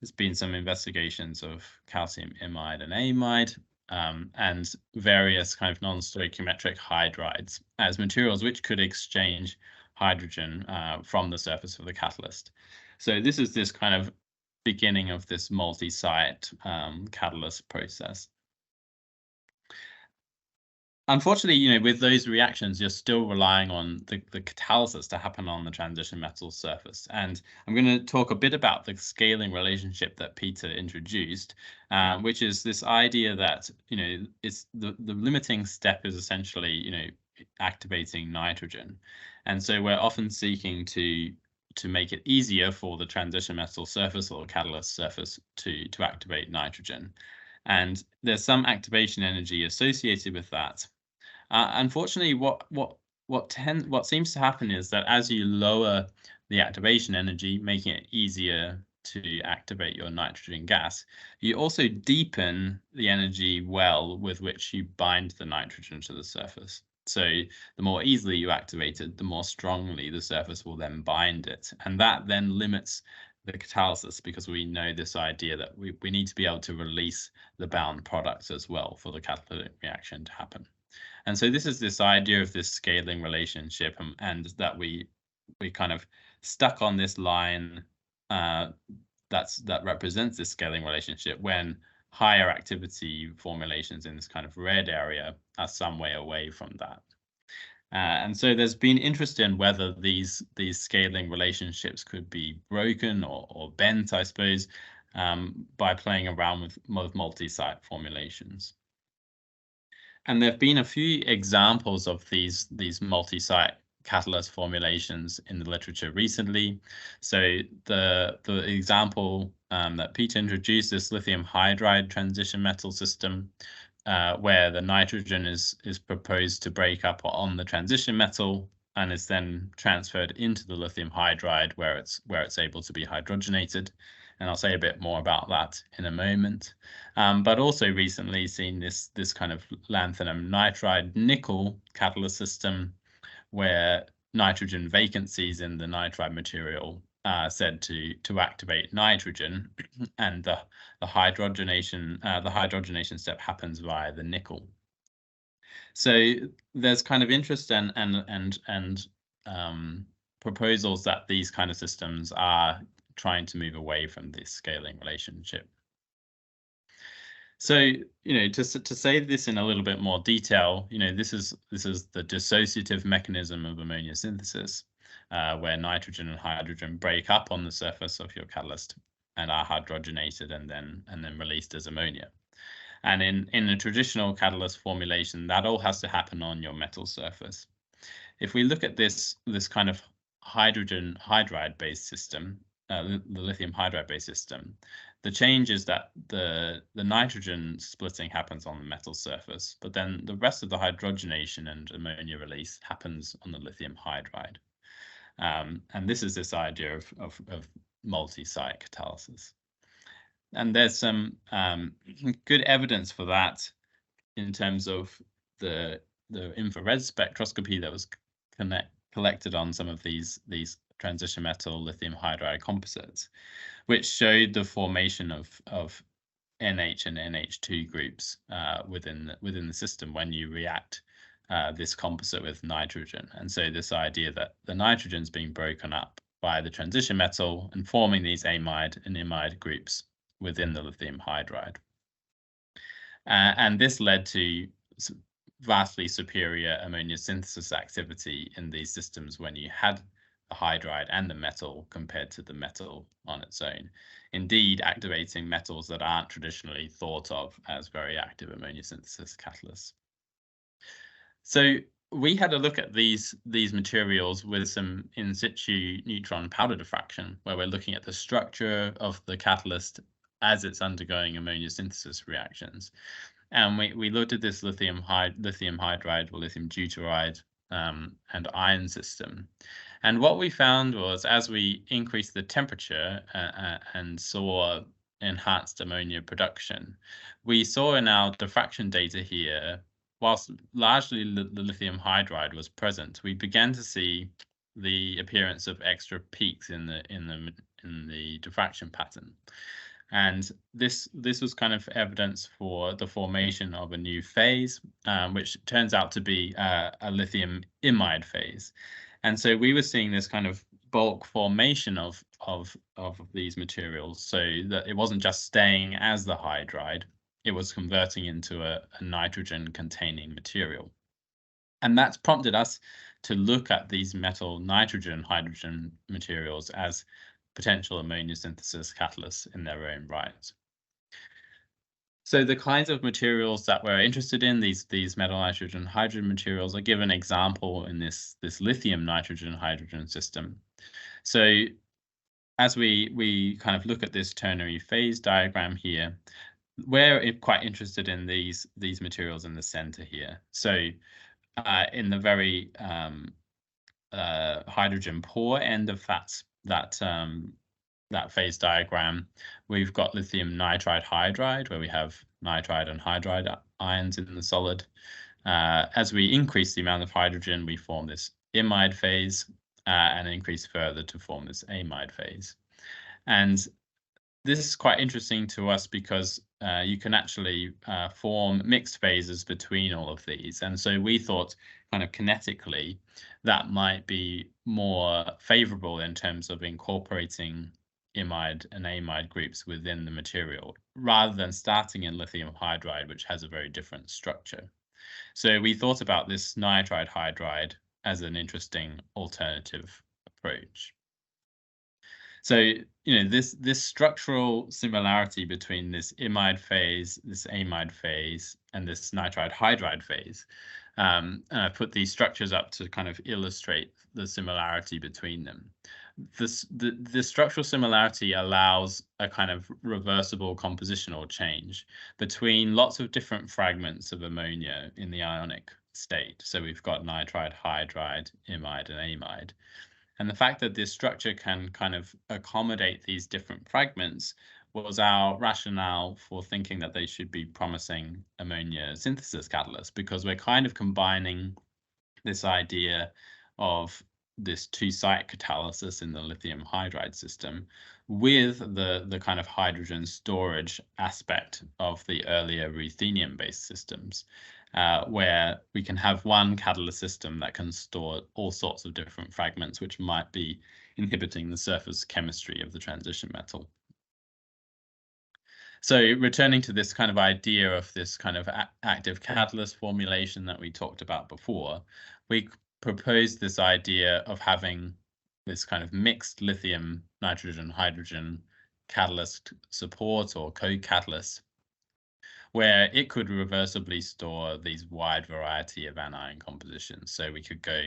There's been some investigations of calcium imide and amide, and various kind of non-stoichiometric hydrides as materials which could exchange hydrogen from the surface of the catalyst. So this is this kind of beginning of this multi-site catalyst process. Unfortunately, with those reactions, you're still relying on the catalysis to happen on the transition metal surface. And I'm going to talk a bit about the scaling relationship that Peter introduced, which is this idea that, it's the limiting step is essentially, activating nitrogen. And so we're often seeking to to make it easier for the transition metal surface or catalyst surface to activate nitrogen. And there's some activation energy associated with that. Unfortunately, what seems to happen is that as you lower the activation energy, making it easier to activate your nitrogen gas, you also deepen the energy well with which you bind the nitrogen to the surface. So the more easily you activate it, the more strongly the surface will then bind it. And that then limits the catalysis, because we know this idea that we need to be able to release the bound products as well for the catalytic reaction to happen. And so this is this idea of this scaling relationship, and that we kind of stuck on this line that represents this scaling relationship, when higher activity formulations in this kind of red area are some way away from that. And so there's been interest in whether these scaling relationships could be broken or bent, I suppose, by playing around with multi-site formulations. And there have been a few examples of these multi-site catalyst formulations in the literature recently. So the example that Peter introduced, this lithium hydride transition metal system, where the nitrogen is proposed to break up on the transition metal and is then transferred into the lithium hydride, where it's able to be hydrogenated. And I'll say a bit more about that in a moment. But also recently seen this kind of lanthanum nitride nickel catalyst system, where nitrogen vacancies in the nitride material are said to activate nitrogen, and the hydrogenation step happens via the nickel. So there's kind of interest and proposals that these kind of systems are trying to move away from this scaling relationship. So, to say this in a little bit more detail, this is the dissociative mechanism of ammonia synthesis, where nitrogen and hydrogen break up on the surface of your catalyst and are hydrogenated and then released as ammonia. And in a traditional catalyst formulation, that all has to happen on your metal surface. If we look at this kind of hydrogen hydride-based system, the lithium hydride-based system, the change is that the nitrogen splitting happens on the metal surface, but then the rest of the hydrogenation and ammonia release happens on the lithium hydride. And this is this idea of multi-site catalysis. And there's some good evidence for that in terms of the infrared spectroscopy that was collected on some of these transition metal lithium hydride composites, which showed the formation of NH and NH2 groups within the system when you react this composite with nitrogen. And so this idea that the nitrogen is being broken up by the transition metal and forming these amide and imide groups within the lithium hydride. And this led to vastly superior ammonia synthesis activity in these systems when you had the hydride and the metal compared to the metal on its own. Indeed, activating metals that aren't traditionally thought of as very active ammonia synthesis catalysts. So we had a look at these materials with some in situ neutron powder diffraction, where we're looking at the structure of the catalyst as it's undergoing ammonia synthesis reactions. And we looked at this lithium hydride or lithium deuteride and ion system. And what we found was, as we increased the temperature and saw enhanced ammonia production, we saw in our diffraction data here, whilst largely the lithium hydride was present, we began to see the appearance of extra peaks in the diffraction pattern. And this was kind of evidence for the formation of a new phase, which turns out to be a lithium imide phase. And so we were seeing this kind of bulk formation of these materials, so that it wasn't just staying as the hydride, it was converting into a nitrogen-containing material. And that's prompted us to look at these metal nitrogen hydrogen materials as potential ammonia synthesis catalysts in their own right. So the kinds of materials that we're interested in, these metal nitrogen hydrogen materials, I give an example in this lithium nitrogen hydrogen system. So as we kind of look at this ternary phase diagram here, we're quite interested in these materials in the center here. So in the very hydrogen poor end of that phase diagram, we've got lithium nitride hydride, where we have nitride and hydride ions in the solid. As we increase the amount of hydrogen, we form this imide phase and increase further to form this amide phase. And this is quite interesting to us because you can actually form mixed phases between all of these. And so we thought kind of kinetically that might be more favorable in terms of incorporating imide and amide groups within the material, rather than starting in lithium hydride, which has a very different structure. So we thought about this nitride hydride as an interesting alternative approach. So, you know, this structural similarity between this imide phase, this amide phase, and this nitride hydride phase, and I put these structures up to kind of illustrate the similarity between them. The structural similarity allows a kind of reversible compositional change between lots of different fragments of ammonia in the ionic state. So we've got nitride, hydride, imide, and amide. And the fact that this structure can kind of accommodate these different fragments was our rationale for thinking that they should be promising ammonia synthesis catalysts, because we're kind of combining this idea of this two-site catalysis in the lithium hydride system with the kind of hydrogen storage aspect of the earlier ruthenium-based systems, where we can have one catalyst system that can store all sorts of different fragments which might be inhibiting the surface chemistry of the transition metal. So returning to this kind of idea of this kind of active catalyst formulation that we talked about before, we proposed this idea of having this kind of mixed lithium, nitrogen, hydrogen catalyst support or co-catalyst, where it could reversibly store these wide variety of anion compositions. So we could go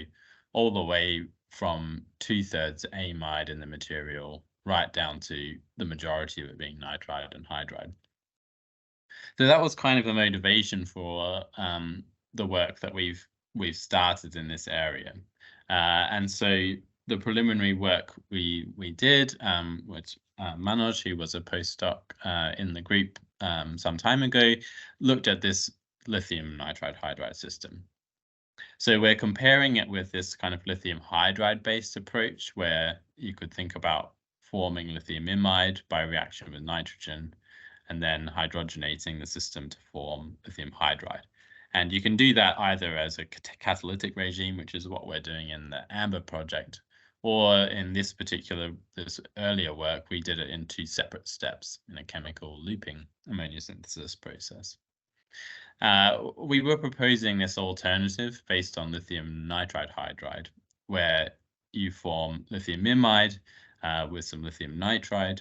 all the way from 2/3 amide in the material right down to the majority of it being nitride and hydride. So that was kind of the motivation for the work that we've started in this area. And so the preliminary work we did, which Manoj, who was a postdoc in the group some time ago, looked at this lithium nitride hydride system. So we're comparing it with this kind of lithium hydride based approach, where you could think about forming lithium imide by reaction with nitrogen and then hydrogenating the system to form lithium hydride. And you can do that either as a catalytic regime, which is what we're doing in the AMBHER project, or in this earlier work, we did it in 2 separate steps in a chemical looping ammonia synthesis process. We were proposing this alternative based on lithium nitride hydride, where you form lithium imide with some lithium nitride,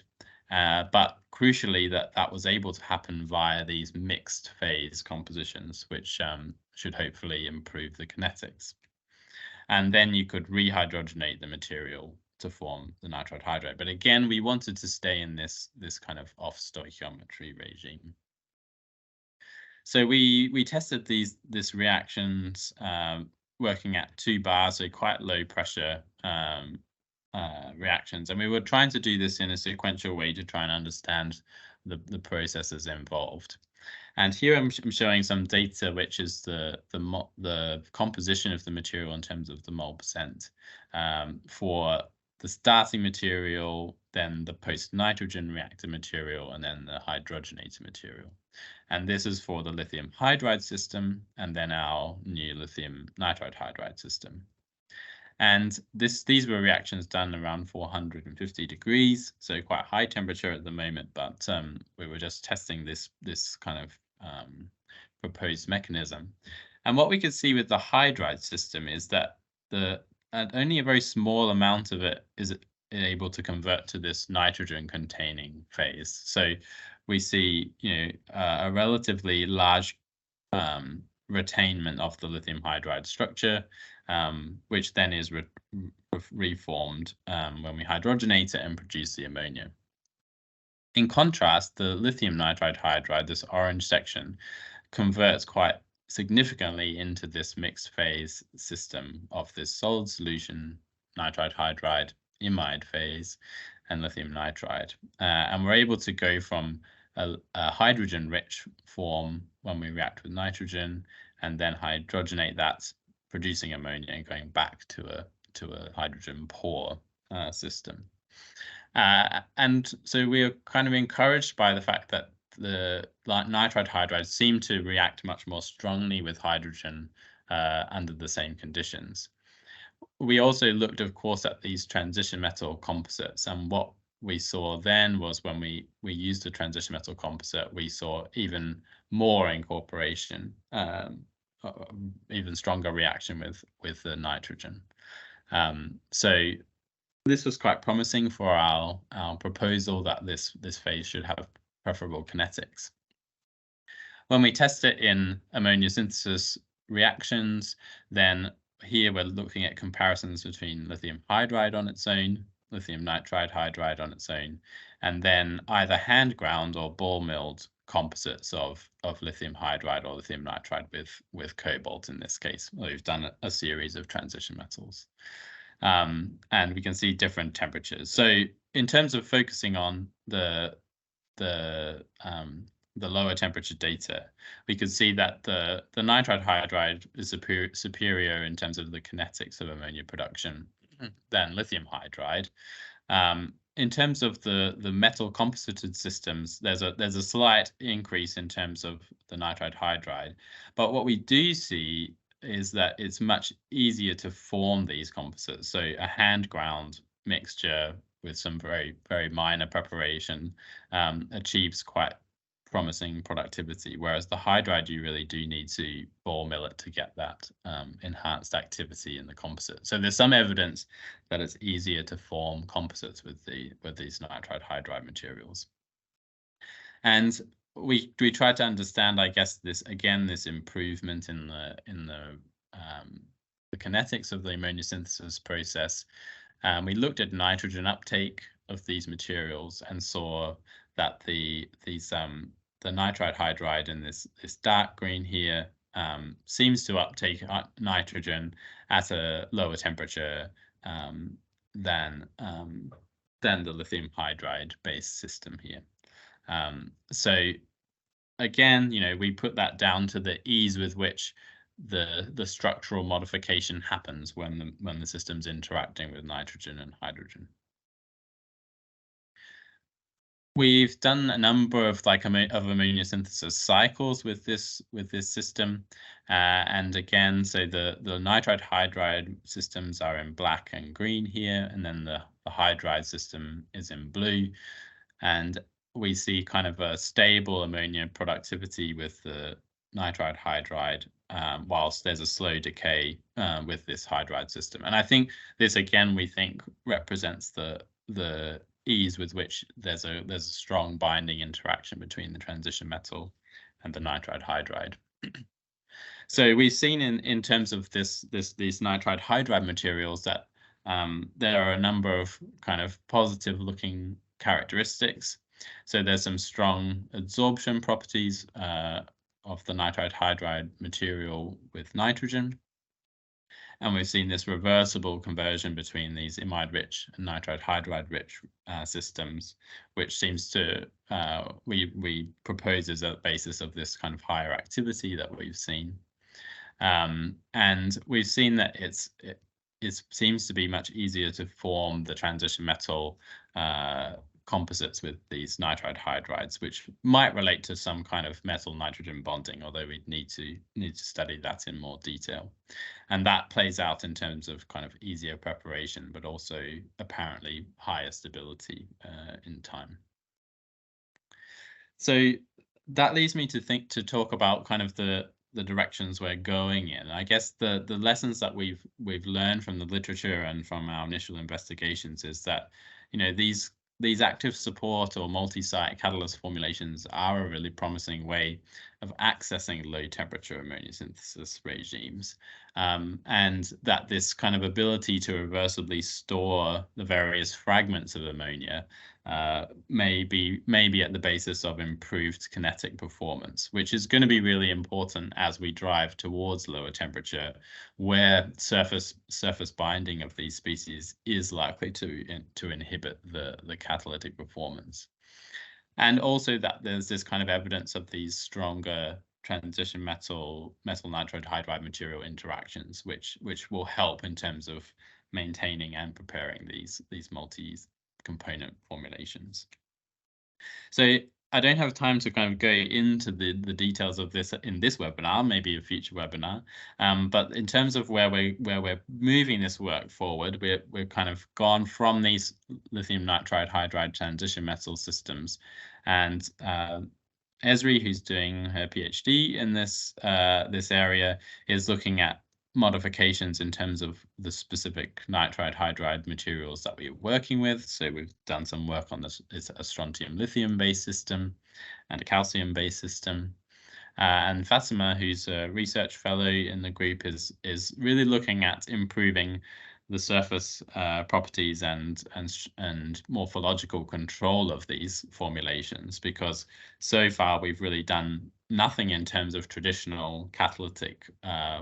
but crucially that was able to happen via these mixed phase compositions, which should hopefully improve the kinetics. And then you could rehydrogenate the material to form the nitride hydride. But again, we wanted to stay in this kind of off stoichiometry regime. So we tested these reactions working at 2 bars, so quite low pressure reactions, and we were trying to do this in a sequential way to try and understand the processes involved. And here I'm showing some data, which is the composition of the material in terms of the mole percent for the starting material, then the post-nitrogen reactor material, and then the hydrogenated material. And this is for the lithium hydride system, and then our new lithium nitride hydride system. And these were reactions done around 450 degrees, so quite high temperature at the moment, but we were just testing this kind of proposed mechanism. And what we could see with the hydride system is that only a very small amount of it is able to convert to this nitrogen containing phase. So we see, a relatively large retainment of the lithium hydride structure, which then is reformed when we hydrogenate it and produce the ammonia. In contrast, the lithium nitride hydride, this orange section, converts quite significantly into this mixed phase system of this solid solution nitride hydride, imide phase, and lithium nitride. And we're able to go from a hydrogen-rich form when we react with nitrogen, and then hydrogenate that, producing ammonia and going back to a hydrogen-poor system. And so we are kind of encouraged by the fact that the nitride hydrides seem to react much more strongly with hydrogen under the same conditions. We also looked, of course, at these transition metal composites, and what we saw then was when we used the transition metal composite, we saw even more incorporation, even stronger reaction with the nitrogen. So this was quite promising for our proposal that this phase should have preferable kinetics. When we test it in ammonia synthesis reactions, then here we're looking at comparisons between lithium hydride on its own, lithium nitride hydride on its own, and then either hand ground or ball milled composites of lithium hydride or lithium nitride with cobalt in this case. We've done a series of transition metals. And we can see different temperatures. So in terms of focusing on the lower temperature data, we could see that the nitride hydride is superior in terms of the kinetics of ammonia production than lithium hydride. In terms of the metal composited systems, there's a slight increase in terms of the nitride hydride, but what we do see is that it's much easier to form these composites. So a hand ground mixture with some very, very minor preparation achieves quite promising productivity, whereas the hydride, you really do need to ball mill it to get that enhanced activity in the composite. So there's some evidence that it's easier to form composites with these nitride hydride materials. And we tried to understand, I guess, this improvement in the kinetics of the ammonia synthesis process. We looked at nitrogen uptake of these materials and saw that the nitride hydride in this dark green here seems to uptake nitrogen at a lower temperature than the lithium hydride based system here. So again, we put that down to the ease with which the structural modification happens when the system's interacting with nitrogen and hydrogen. We've done a number of ammonia synthesis cycles with this system, and again, so the nitride hydride systems are in black and green here, and then the hydride system is in blue, and we see kind of a stable ammonia productivity with the nitride hydride, whilst there's a slow decay with this hydride system. And I think this again, we think represents the ease with which there's a strong binding interaction between the transition metal and the nitride hydride. So we've seen in terms of these nitride hydride materials that there are a number of kind of positive looking characteristics. So there's some strong adsorption properties of the nitride hydride material with nitrogen. And we've seen this reversible conversion between these imide-rich and nitride hydride-rich systems, which seems to, we propose as a basis of this kind of higher activity that we've seen. And we've seen that it seems to be much easier to form the transition metal composites with these nitride hydrides, which might relate to some kind of metal nitrogen bonding, although we'd need to study that in more detail. And that plays out in terms of kind of easier preparation, but also apparently higher stability in time. So that leads me to talk about kind of the directions we're going in. I guess the lessons that we've learned from the literature and from our initial investigations is that, these active support or multi-site catalyst formulations are a really promising way accessing low temperature ammonia synthesis regimes, and that this kind of ability to reversibly store the various fragments of ammonia may be at the basis of improved kinetic performance, which is going to be really important as we drive towards lower temperature, where surface binding of these species is likely to inhibit the catalytic performance. And also that there's this kind of evidence of these stronger transition metal nitride hydride material interactions, which will help in terms of maintaining and preparing these multi-component formulations. So I don't have time to kind of go into the details of this in this webinar, maybe a future webinar. But in terms of where we're moving this work forward, we're kind of gone from these lithium nitride hydride transition metal systems, and Esri, who's doing her PhD in this area, is looking at modifications in terms of the specific nitride hydride materials that we're working with. So we've done some work on this. It's a strontium lithium based system and a calcium based system. And Fatima, who's a research fellow in the group, is really looking at improving the surface properties and morphological control of these formulations, because so far we've really done nothing in terms of traditional catalytic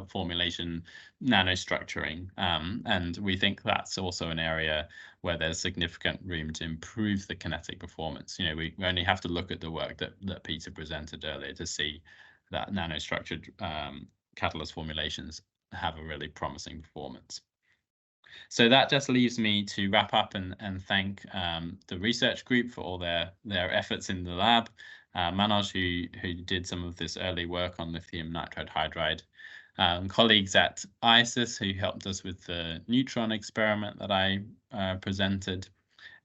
formulation nanostructuring, and we think that's also an area where there's significant room to improve the kinetic performance. You know, we only have to look at the work that Peter presented earlier to see that nanostructured catalyst formulations have a really promising performance. So that just leaves me to wrap up and thank the research group for all their efforts in the lab, Manoj, who did some of this early work on lithium nitride hydride, colleagues at ISIS who helped us with the neutron experiment that I presented,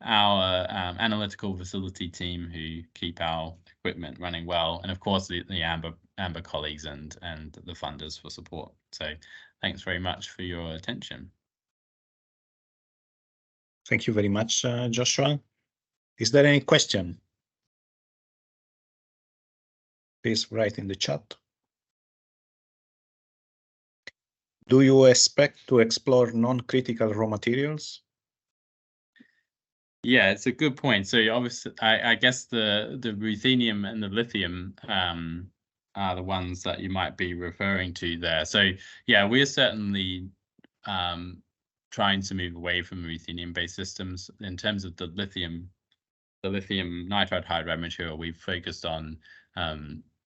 our analytical facility team who keep our equipment running well, and of course the AMBHER colleagues and the funders for support. So thanks very much for your attention.
Thank you very much, Joshua. Is there any question? Please write in the chat. Do you expect to explore non-critical raw materials?
Yeah, it's a good point. So obviously, I guess the ruthenium and the lithium are the ones that you might be referring to there. So yeah, we're certainly trying to move away from ruthenium-based systems. In terms of the lithium nitride hydride material, we've focused on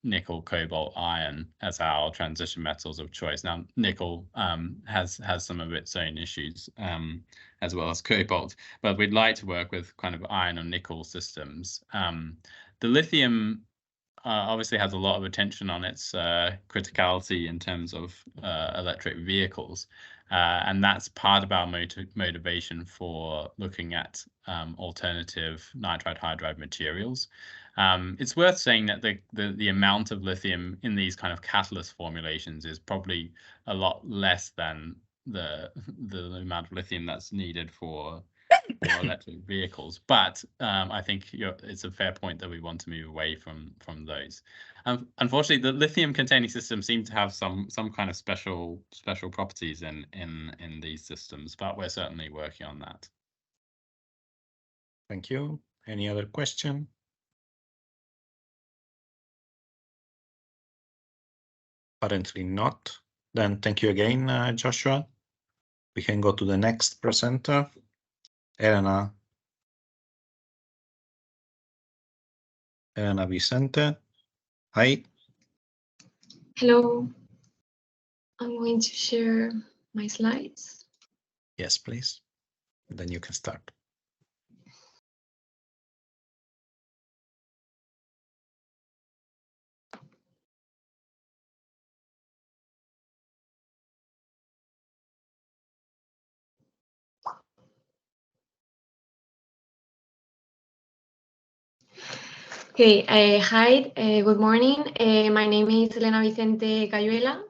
nickel, cobalt, iron as our transition metals of choice. Now, nickel has some of its own issues, as well as cobalt, but we'd like to work with kind of iron or nickel systems. The lithium obviously has a lot of attention on its criticality in terms of electric vehicles. And that's part of our motivation for looking at alternative nitride hydride materials. It's worth saying that the amount of lithium in these kind of catalyst formulations is probably a lot less than the amount of lithium that's needed for electric vehicles. But I think it's a fair point that we want to move away from those. Unfortunately, the lithium-containing systems seem to have some kind of special properties in these systems, but we're certainly working on that.
Thank you. Any other question? Apparently not. Then thank you again, Joshua. We can go to the next presenter, Elena Vicente. Hi.
Hello. I'm going to share my slides.
Yes, please. Then you can start.
Okay, hi, good morning. My name is Elena Vicente Cayuela,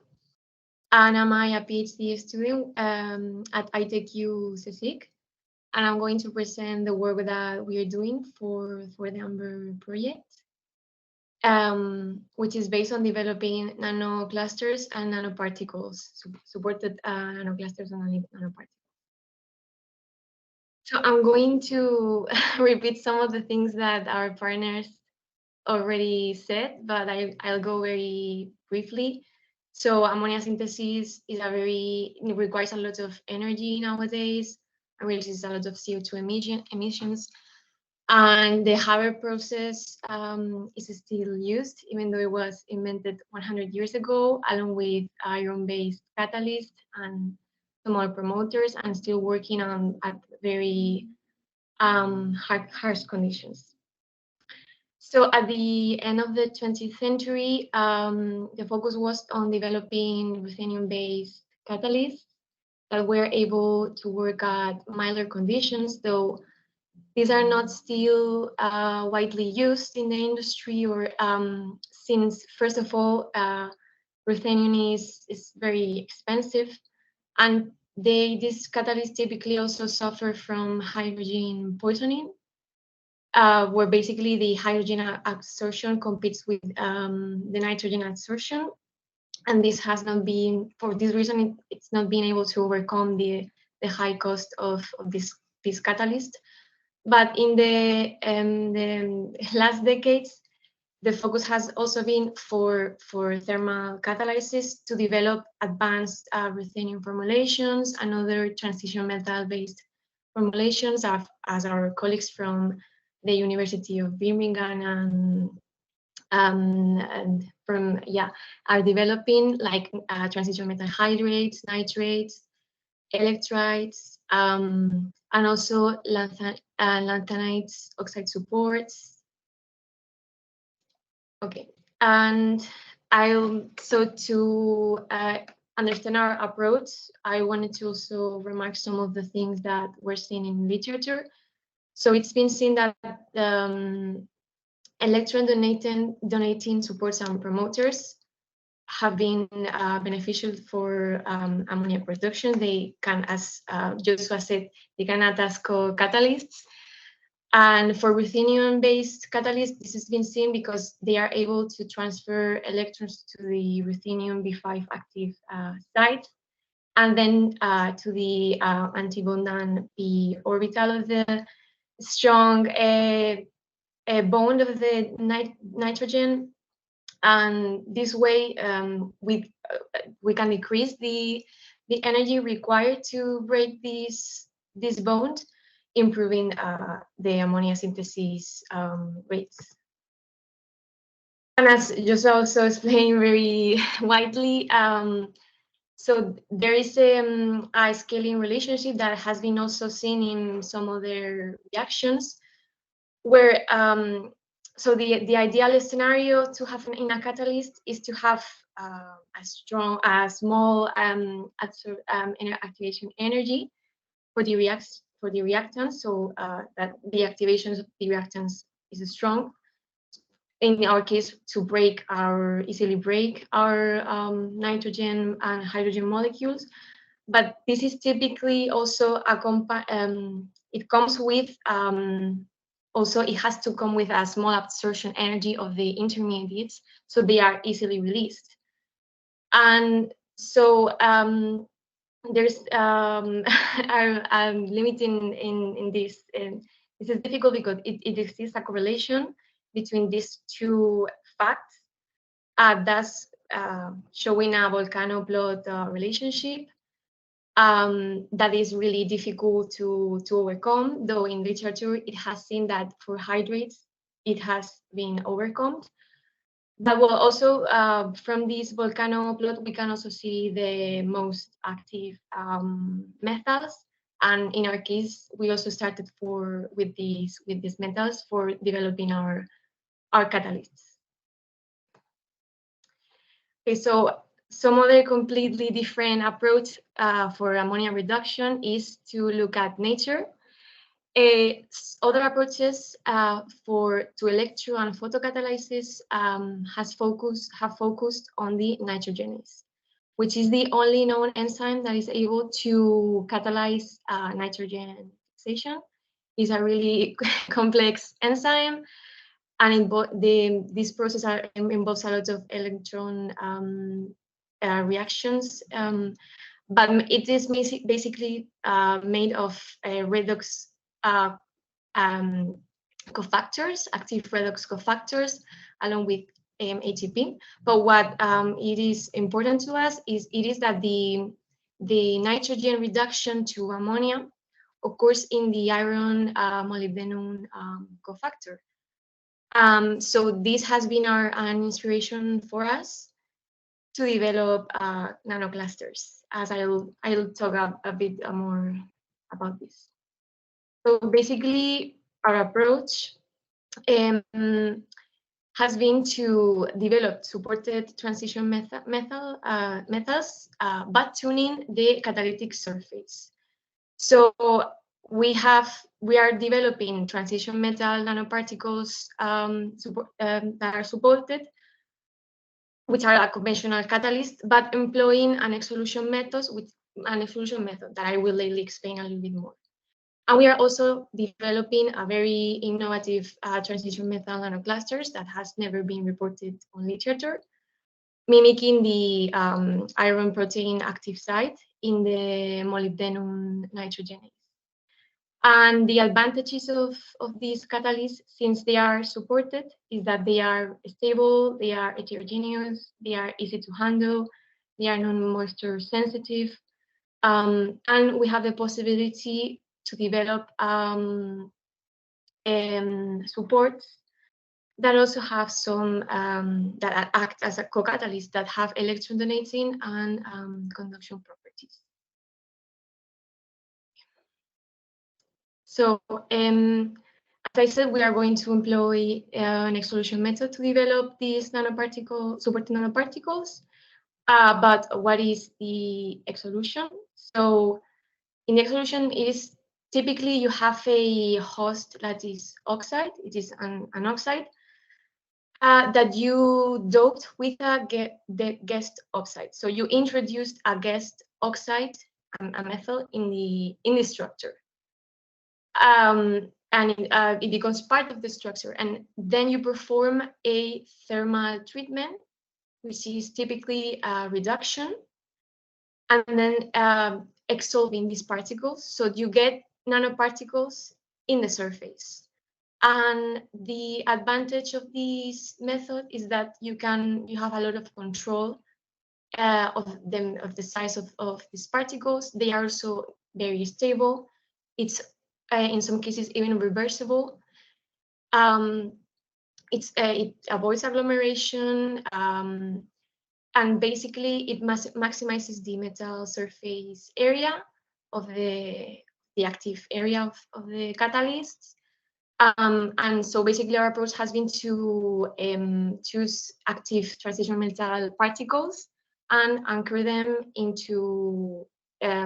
and I'm a PhD student at ITQ CSIC, and I'm going to present the work that we are doing for the AMBHER project. which is based on developing nanoclusters and nanoparticles, supported nanoclusters and nanoparticles. So I'm going to repeat some of the things that our partners already said, but I'll go very briefly. So ammonia synthesis is it requires a lot of energy nowadays, and releases a lot of CO2 emissions. And the AMBHER process is still used, even though it was invented 100 years ago, along with iron-based catalysts and some other promoters, and still working at very harsh conditions. So at the end of the 20th century, the focus was on developing ruthenium-based catalysts that were able to work at milder conditions, though these are not still widely used in the industry, or since, first of all, ruthenium is very expensive, and these catalysts typically also suffer from hydrogen poisoning, where basically the hydrogen absorption competes with the nitrogen absorption, and this has not been, for this reason, it's not been able to overcome the high cost of this catalyst. But in the last decades, the focus has also been for thermal catalysis to develop advanced ruthenium formulations and other transition metal-based formulations, as our colleagues from the University of Birmingham and are developing, like transition metal hydrates, nitrates, electrolytes, and also lanthanides, oxide supports. Okay, and to understand our approach, I wanted to also remark some of the things that we're seeing in literature. So it's been seen that electron donating supports and promoters have been beneficial for ammonia production. They can, as Joshua said, they can act as co-catalysts. And for ruthenium-based catalysts, this has been seen because they are able to transfer electrons to the ruthenium B5 active site, and then to the antibonding P orbital of the strong bond of the nitrogen. And this way, we can decrease the energy required to break this bond, improving the ammonia synthesis rates. And as Joseph also explained very widely, so there is a scaling relationship that has been also seen in some other reactions, where so the ideal scenario to have in a catalyst is to have a small activation energy for the reactants, so that the activation of the reactants is strong. In our case, to easily break our nitrogen and hydrogen molecules, but this is typically also it comes with also, it has to come with a small absorption energy of the intermediates, so they are easily released. And so there's a limit in this. This is difficult because it exists a correlation between these two facts, thus showing a volcano plot relationship. That is really difficult to overcome, though in literature it has seen that for hydrates it has been overcome. But we'll also, from this volcano plot, we can also see the most active metals, and in our case, we also started with these metals for developing our catalysts. Okay, so some other completely different approach for ammonia reduction is to look at nature. Other approaches to electro and photocatalysis have focused on the nitrogenase, which is the only known enzyme that is able to catalyze nitrogen fixation. It's a really complex enzyme, and this process involves a lot of electron reactions, but it is basically made of redox cofactors, active redox cofactors, along with ATP. But what it is important to us is that the nitrogen reduction to ammonia occurs in the iron molybdenum cofactor. So this has been an inspiration for us to develop nanoclusters, as I'll talk a bit more about this. So basically, our approach has been to develop supported transition methods, but tuning the catalytic surface. So we are developing transition metal nanoparticles that are supported, which are a conventional catalyst, but employing an exclusion method that I will later explain a little bit more. And we are also developing a very innovative transition metal nanoclusters that has never been reported on literature, mimicking the iron protein active site in the molybdenum nitrogenase. And the advantages of these catalysts, since they are supported, is that they are stable, they are heterogeneous, they are easy to handle, they are non-moisture sensitive, and we have the possibility to develop supports that also have some that act as a co-catalyst that have electron donating and conduction properties. So as I said, we are going to employ an exclusion method to develop these supported nanoparticles. But what is the exclusion? So in the exclusion is typically you have a host that is oxide. It is an oxide that you doped with the guest oxide. So you introduced a guest oxide, a methyl in the structure. And it becomes part of the structure, and then you perform a thermal treatment, which is typically a reduction, and then exsolving these particles, so you get nanoparticles in the surface. And the advantage of this method is that you have a lot of control of the size of these particles. They are also very stable. It's in some cases even reversible. It avoids agglomeration, and basically it maximizes the metal surface area of the active area of the catalysts. And so basically our approach has been to choose active transition metal particles and anchor them into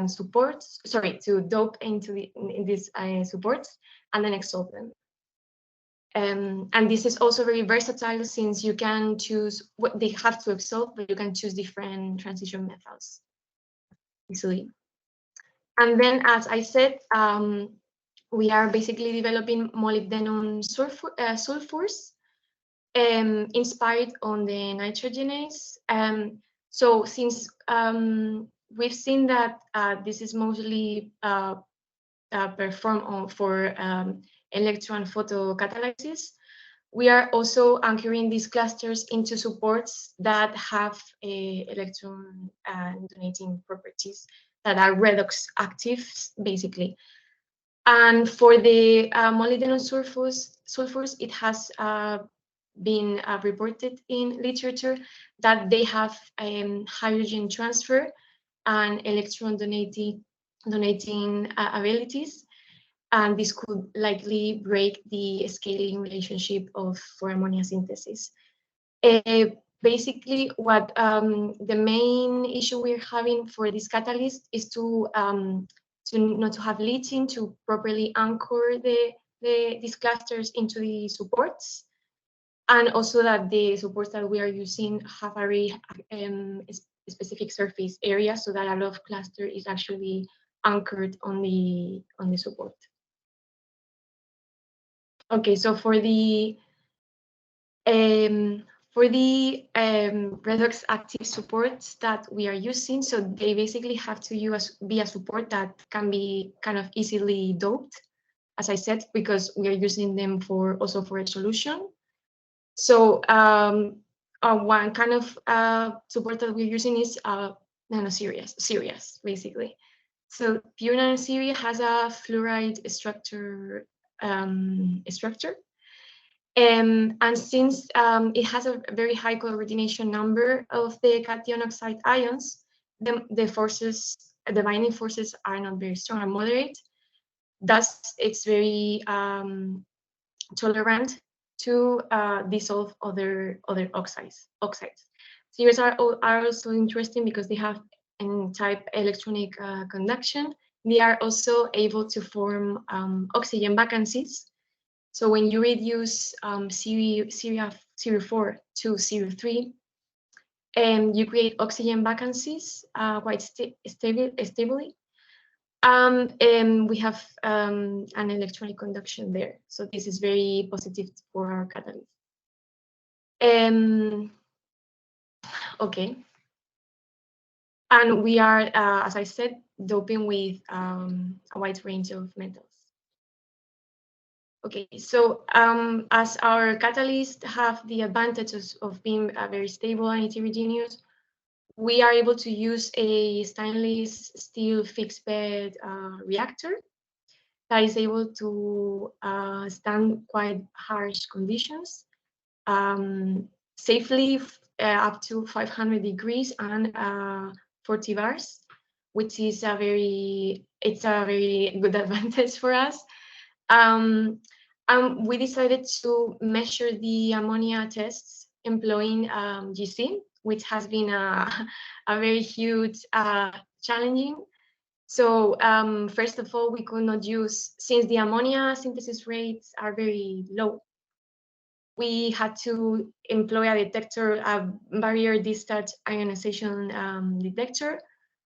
supports, to dope into these supports and then exsolve them. And this is also very versatile, since you can choose what they have to exsolve, but you can choose different transition methods easily. And then, as I said, we are basically developing molybdenum sulfurs inspired on the nitrogenase. So since we've seen that this is mostly performed for electron photocatalysis, we are also anchoring these clusters into supports that have electron donating properties that are redox active, basically. And for the molybdenum sulfurs, it has been reported in literature that they have hydrogen transfer and electron donating abilities, and this could likely break the scaling relationship for ammonia synthesis. Basically, what the main issue we're having for this catalyst is to not to have leaching to properly anchor these clusters into the supports, and also that the supports that we are using have a very specific surface area, so that a lot of cluster is actually anchored on the support. Okay, so for the For the redox active supports that we are using, so they basically have to be a support that can be kind of easily doped, as I said, because we are using them also for a solution. So one kind of support that we're using is nanoseries, basically. So pure nanoseries has a fluoride structure. And since it has a very high coordination number of the cation oxide ions, the binding forces are not very strong and moderate. Thus, it's very tolerant to dissolve other oxides. Series are also interesting because they have N-type electronic conduction. They are also able to form oxygen vacancies. So when you reduce series 4 to series 3, you create oxygen vacancies quite stably. And we have an electronic conduction there. So this is very positive for our catalyst. Okay. And we are, as I said, doping with a wide range of metals. Okay, so as our catalysts have the advantages of being very stable and heterogeneous, we are able to use a stainless steel fixed bed reactor that is able to stand quite harsh conditions safely up to 500 degrees and 40 bars, which is a very good advantage for us. We decided to measure the ammonia tests employing GC, which has been a very huge challenging. So first of all, we could not use, since the ammonia synthesis rates are very low, we had to employ a detector, a barrier discharge ionization detector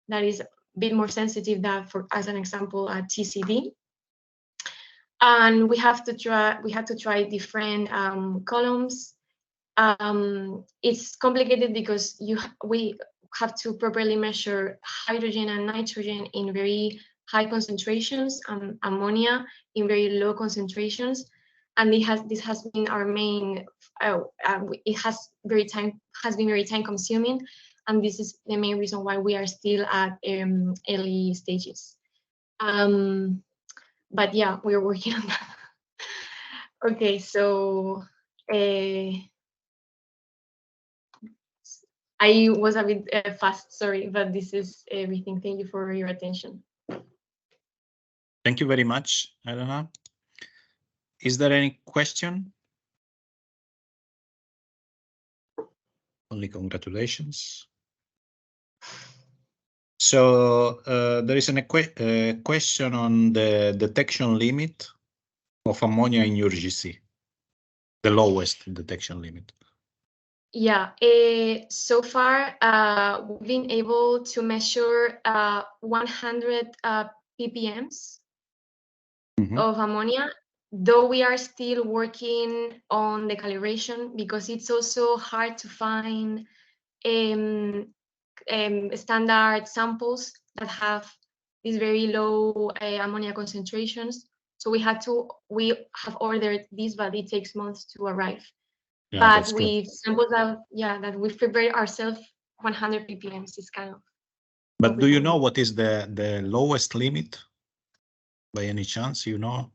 that is a bit more sensitive than, for as an example, a TCD. And we had to try different columns. It's complicated because we have to properly measure hydrogen and nitrogen in very high concentrations, ammonia in very low concentrations, and this has been our main. It has been very time consuming, and this is the main reason why we are still at early stages. But yeah, we're working on that. Okay, so I was a bit fast, sorry, but this is everything. Thank you for your attention.
Thank you very much, Elena. Is there any question? Only congratulations. So there is a question on the detection limit of ammonia in your GC, the lowest detection limit.
Yeah, so far we've been able to measure 100 ppms of ammonia, though we are still working on the calibration because it's also hard to find standard samples that have these very low ammonia concentrations. So we have ordered these, but it takes months to arrive. Yeah, but with samples that we've prepared ourselves, 100 ppm is kind of.
But do you know what is the lowest limit? By any chance, you know?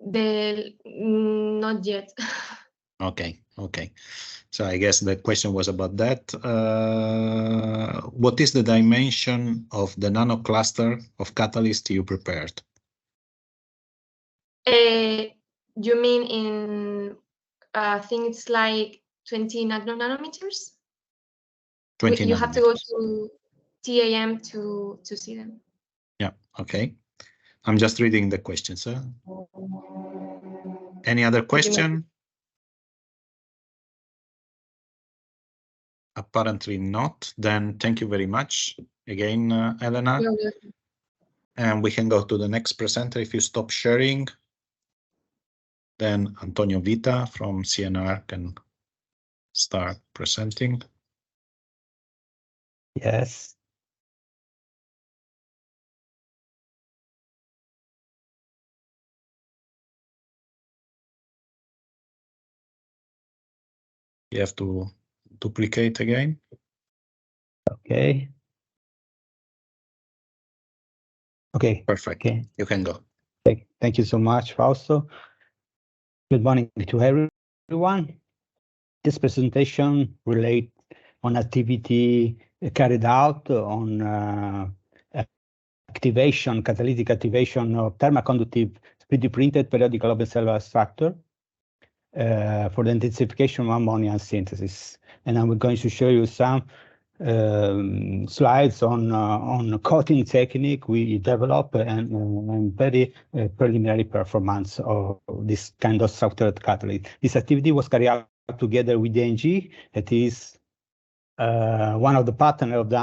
Not yet.
Okay. So I guess the question was about that. What is the dimension of the nanocluster of catalyst you prepared?
You mean in things like 20 nanometers?
20
you
nanometers.
have to go to TAM to see them.
Yeah, okay. I'm just reading the question, sir. Any other question? Apparently not. Then thank you very much again, Elena. And we can go to the next presenter if you stop sharing. Then Antonio Vita from CNR can start presenting.
Yes.
You have to duplicate again.
Okay. Okay.
Perfect.
Okay.
You can go.
Thank you so much, Fausto. Good morning to everyone. This presentation relates on activity carried out on activation, catalytic activation of thermoconductive 3D printed periodic open cell structure for the intensification of ammonia synthesis. And I'm going to show you some slides on coating technique we develop and very preliminary performance of this kind of structured catalyst. This activity was carried out together with DNG, that is one of the partners of the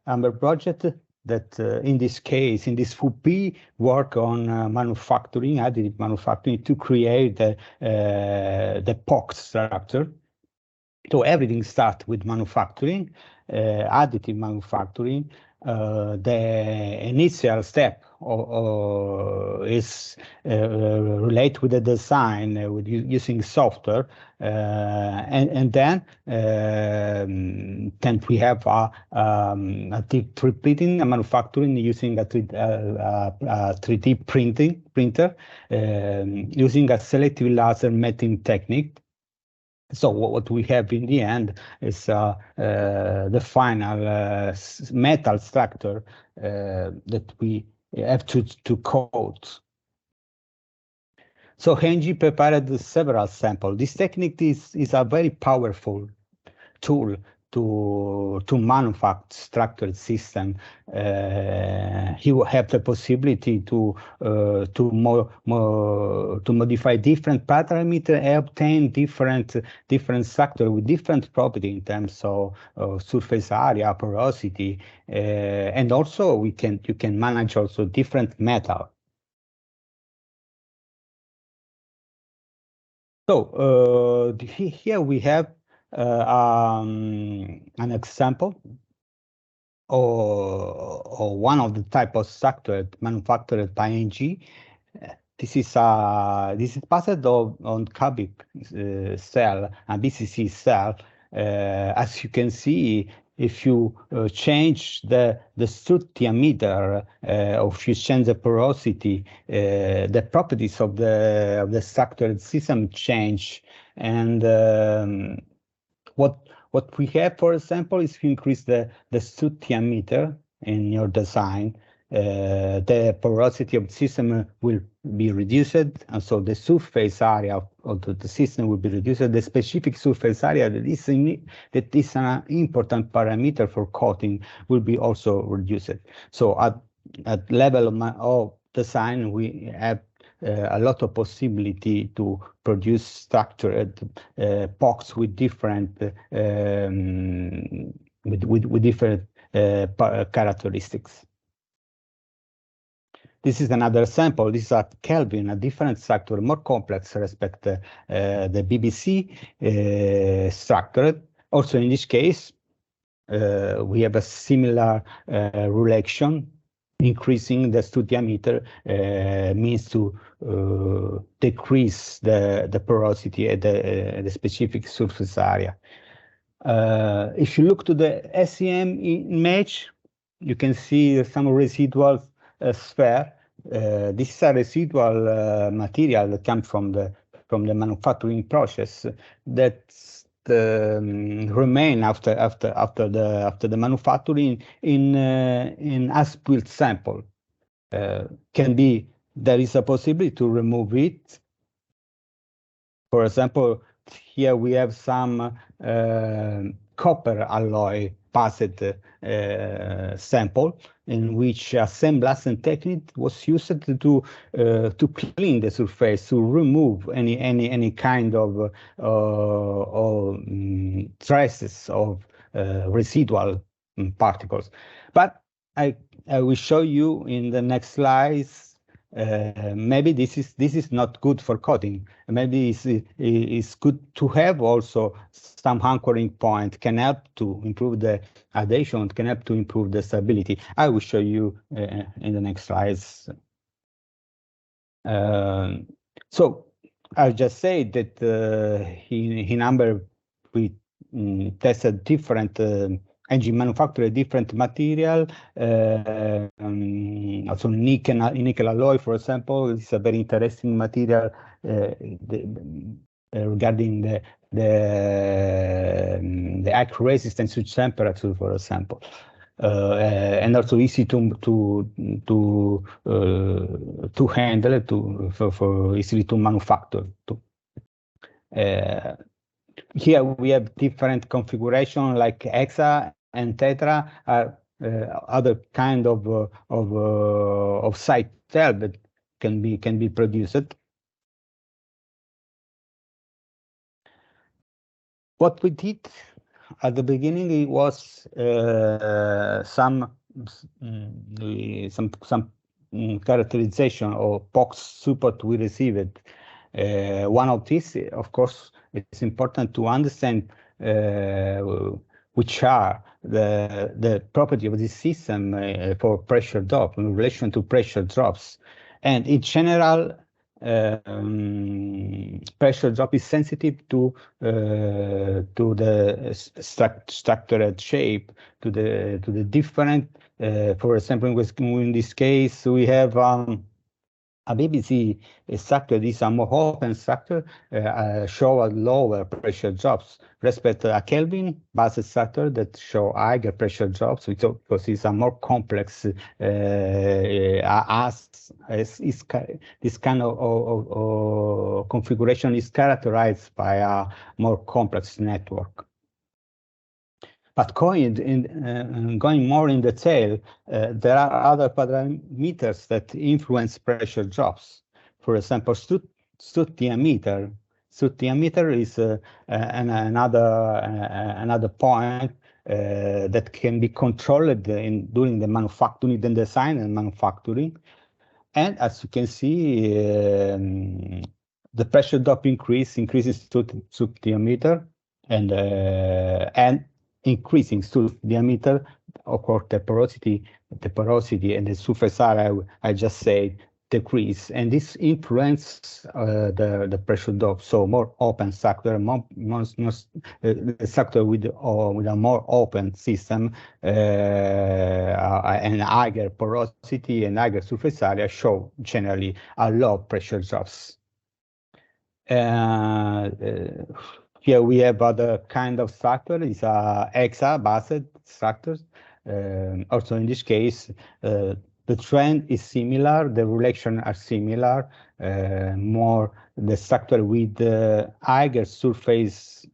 AMBHER project, that in this case, in this FUP, work on manufacturing, additive manufacturing, to create the POX structure. So everything starts with manufacturing, additive manufacturing. The initial step is related with the design with using software, and then we have a 3D printing and manufacturing using a 3D printer using a selective laser metering technique. So what we have in the end is the final metal structure that we have to coat. So Henji prepared several samples. This technique is a very powerful tool to manufacture structured system. He will have the possibility to modify different parameters and obtain different structure with different property in terms of surface area, porosity, and also you can manage also different metal. So here we have an example or one of the type of structure manufactured by NG. This is passed on cubic cell and BCC cell. As you can see, if you change the strut diameter, or if you change the porosity, the properties of the structured system change. And what we have, for example, is to increase the strut diameter in your design. The porosity of the system will be reduced, and so the surface area of the system will be reduced. The specific surface area that is an important parameter for coating will be also reduced. So at level of design, we have a lot of possibility to produce structured POX with different characteristics. This is another sample. This is a Kelvin, a different structure, more complex respect the BBC structure. Also, in this case, we have a similar relation. Increasing the strut diameter means to decrease the porosity at the specific surface area. If you look to the SEM image, you can see some residual sphere. This is a residual material that comes from the manufacturing process that remain after the manufacturing in as-built sample. There is a possibility to remove it. For example, here we have some copper alloy passed sample in which a sandblasting technique was used to clean the surface, to remove any kind of traces of residual particles. But I will show you in the next slides maybe this is not good for coating. Maybe it's good to have also some anchoring point, can help to improve the adhesion, can help to improve the stability. I will show you in the next slides. So I just say that in AMBHER we tested different engine manufacturer, different material. Also nickel alloy, for example, is a very interesting material regarding the arc resistance to temperature, for example. And also easy to handle, for easily to manufacture. Here we have different configuration like hexa and tetra are other kind of side cell that can be produced. What we did at the beginning, it was some characterization or POX support we received. One of these, of course, it's important to understand which are the property of this system for pressure drop in relation to pressure drops. And in general, pressure drop is sensitive to the structured shape, to the different. For example, in this case, we have a BBC structure. This is a more open structure, show a lower pressure drops respect to a Kelvin base structure that show higher pressure drops, because it's a more complex this kind of configuration is characterized by a more complex network. But going more in detail, there are other parameters that influence pressure drops. For example, strut diameter. Strut diameter is another point that can be controlled during the manufacturing, the design and manufacturing. And as you can see, the pressure drop increases strut diameter, and increasing strut diameter, of course, the porosity and the surface area, I just said, decrease, and this influences the pressure drop. So more open structure, structure with a more open system and higher porosity and higher surface area show generally a low pressure drops. Here we have other kind of structure. It's hexa-based structures. Also in this case, the trend is similar, the relations are similar, more the structure with higher surface,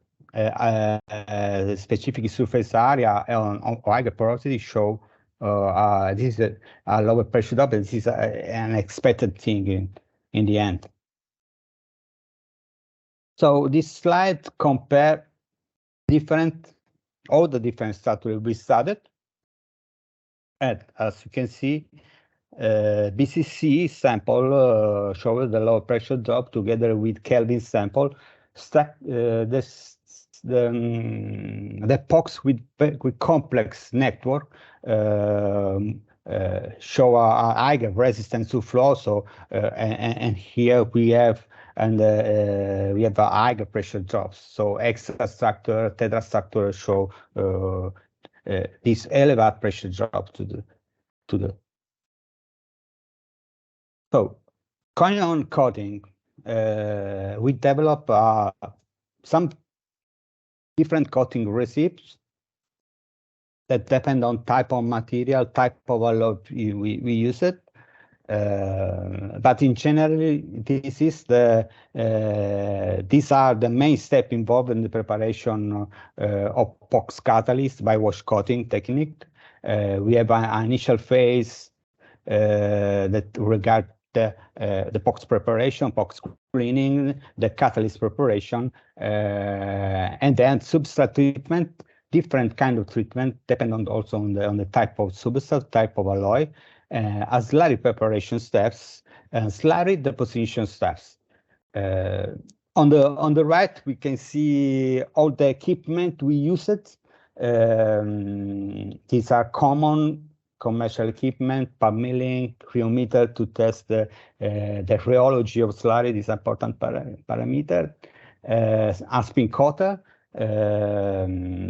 specific surface area on higher porosity show this is a lower pressure drop. This is an expected thing in the end. So this slide compare all the different structures we studied. And as you can see, BCC sample shows the low pressure drop together with Kelvin sample. The POX with complex network show a higher resistance to flow. So and here we have a higher pressure drops. So hexa structure, tetra structure show this elevated pressure drop to the. So going on coating, we develop some different coating recipes that depend on type of material, type of alloy we use it. But in general, these are the main steps involved in the preparation of POX catalyst by wash coating technique. We have an initial phase that regard the POX preparation, POX cleaning, the catalyst preparation, and then substrate treatment. Different kind of treatment depending also on the type of substrate, type of alloy. as slurry preparation steps and slurry deposition steps. On the right, we can see all the equipment we used. These are common commercial equipment, pump milling, cryometer to test the rheology of slurry, this important parameter, a spin coater,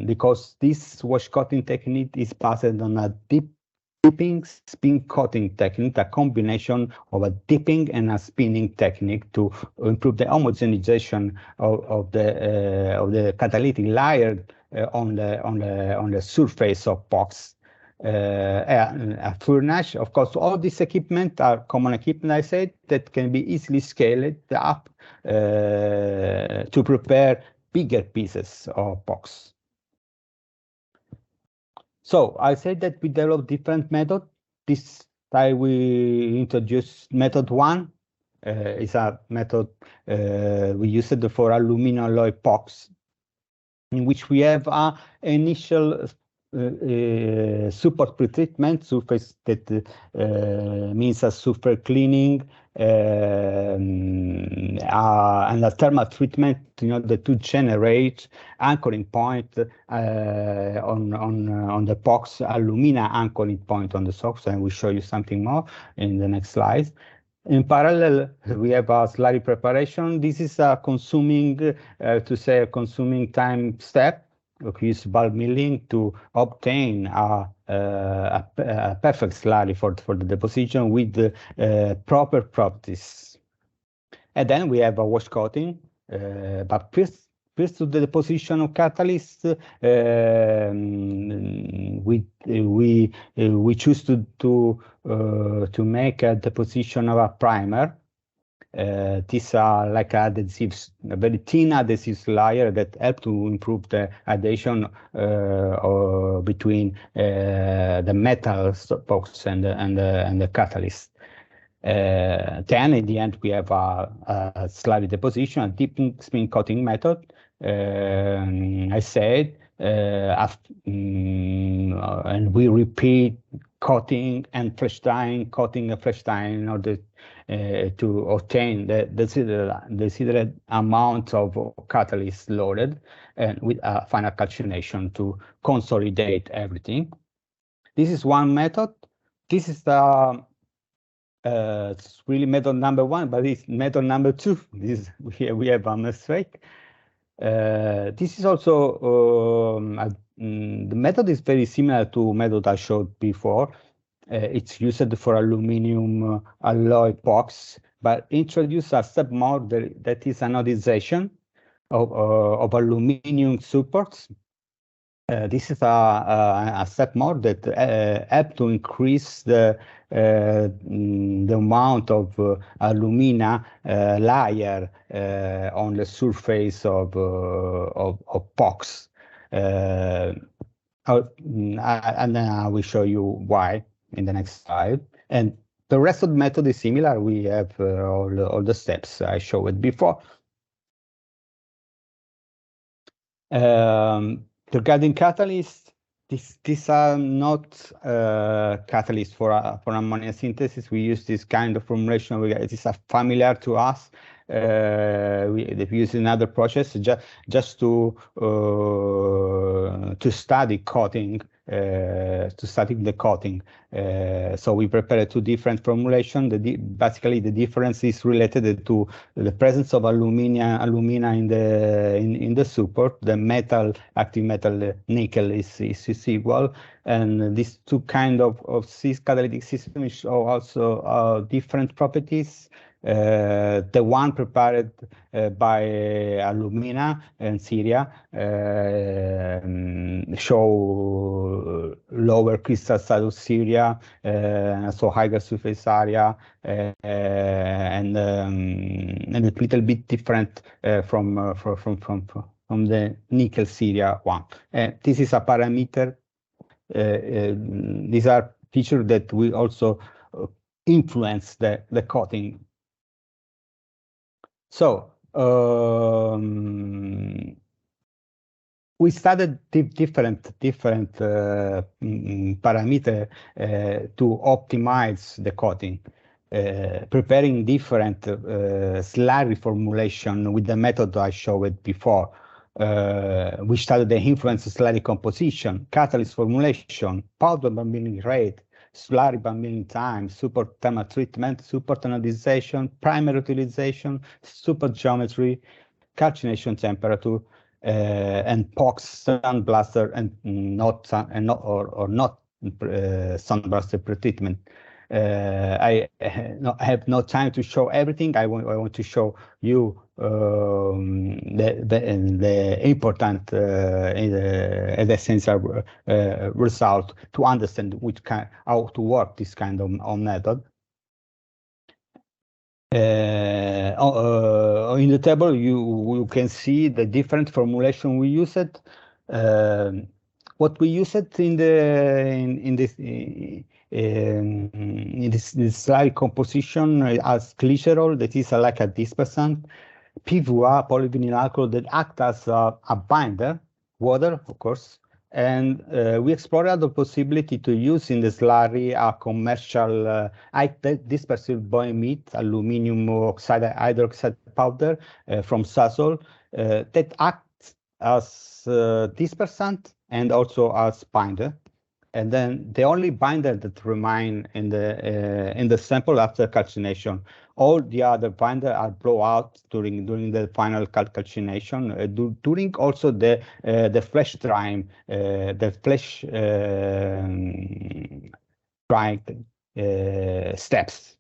because this wash coating technique is based on a dipping spin coating technique, a combination of a dipping and a spinning technique to improve the homogenization of the catalytic layer on the surface of box. A furnace, of course, all these equipment are common equipment, I said, that can be easily scaled up to prepare bigger pieces of box. So I said that we developed different methods. This time we introduced method 1. It's a method we used for aluminum alloy box, in which we have an initial support pretreatment surface that means a surface cleaning and a thermal treatment in order to generate anchoring point on the box, alumina anchoring point on the box, and we'll show you something more in the next slide. In parallel, we have a slurry preparation. This is a consuming time step. We use bulk milling to obtain a perfect slurry for the deposition with the proper properties. And then we have a wash coating, but first to the deposition of catalyst, we choose to make a deposition of a primer. These are like adhesives, a very thin adhesive layer that help to improve the adhesion between the metal box and the catalyst. Then in the end we have a slurry deposition, a dipping spin coating method. I said, and we repeat coating and fresh dyeing, coating and fresh dyeing in order to obtain the desired amount of catalyst loaded, and with a final calcination to consolidate everything. This is one method. This is the it's really method number 1, but it's method number 2. This here we have a mistake. This is also the method is very similar to method I showed before. It's used for aluminum alloy box, but introduce a step more that is anodization of aluminum supports. This is a step more that help to increase the amount of alumina layer on the surface of box. And then I will show you why in the next slide. And the rest of the method is similar. We have all the steps I showed before. Regarding catalysts, these are not catalysts for ammonia synthesis. We use this kind of formulation. It is familiar to us. We use in other processes just to study coating, to study the coating. So we prepare 2 different formulations. Basically, the difference is related to the presence of alumina in the support. The metal, active metal, nickel is equal, and these 2 kind of catalytic systems show also different properties. The one prepared by Alumina and Syria show lower crystal size of Syria, so higher surface area, and a little bit different from the nickel Syria one. This is a parameter. These are features that will also influence the coating. So we studied different parameter to optimize the coating, preparing different slurry formulation with the method I showed before. We studied the influence of slurry composition, catalyst formulation, powder bubbling rate, slurry bubbling time, support thermal treatment, support anodization, primary utilization, support geometry, calcination temperature, and POX sandblaster and not sandblaster pretreatment. I have no time to show everything. I want to show you the important the essential result to understand how to work this kind of method. In the table, you can see the different formulation we used. What we used in this slide composition as glycerol, that is like a dispersant, PVA, polyvinyl alcohol, that act as a binder, water, of course. And we explored the possibility to use in the slurry a commercial dispersive boehmite aluminum oxide hydroxide powder from Sasol that acts as dispersant and also as binder. And then the only binder that remain in the sample after calcination. All the other binder are blow out during the final calcination. During also the flash drying, drying steps.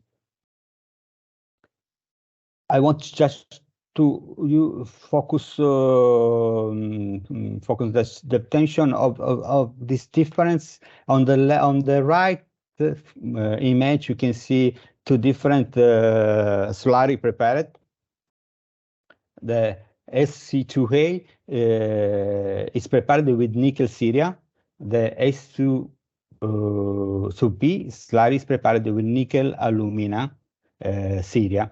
I want just to focus the attention of this difference on the right image. You can see two different slurry prepared. The SC2A is prepared with nickel ceria. The S2B slurry is prepared with nickel alumina ceria.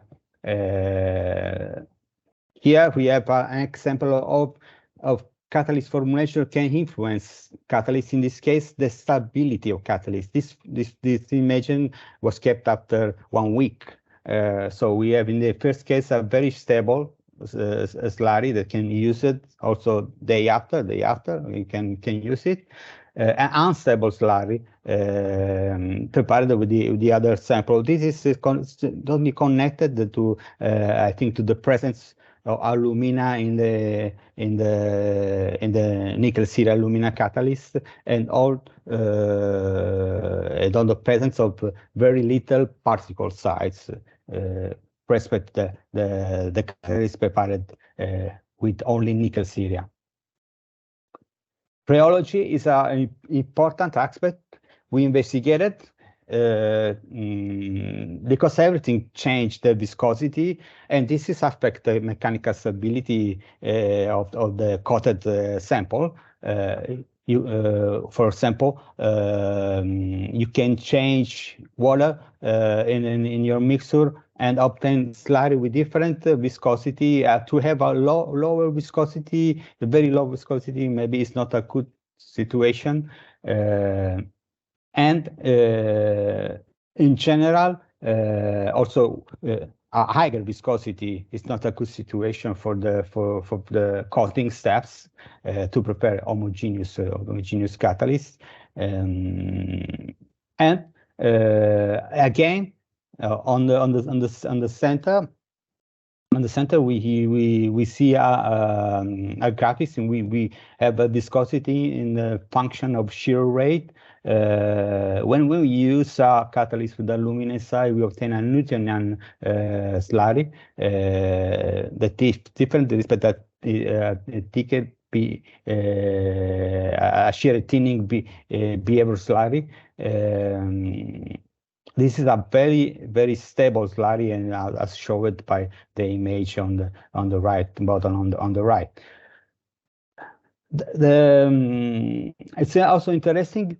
Here we have an example of catalyst formulation can influence catalyst, in this case, the stability of catalyst. This image was kept after 1 week. So we have in the first case a very stable slurry that can use it also day after, you can use it. An unstable slurry prepared with the other sample. This is only connected to, I think, to the presence of alumina in the nickel ceria alumina catalyst, and all the presence of very little particle size respect the catalyst prepared with only nickel ceria. Rheology is an important aspect we investigated because everything changed the viscosity, and this is affect the mechanical stability of the coated sample. For example, you can change water in your mixture and obtain slurry with different viscosity. To have a lower viscosity, a very low viscosity, maybe it's not a good situation. And in general, also a higher viscosity is not a good situation for the coating steps to prepare homogeneous catalyst. And again, on the center, we see a graphics, and we have a viscosity in the function of shear rate. When we use a catalyst with aluminum side, we obtain a Newtonian slurry that is different respect that ticket be a shear thinning behavior slurry. This is a very stable slurry, and as showed by the image on the right bottom on the right. It's also interesting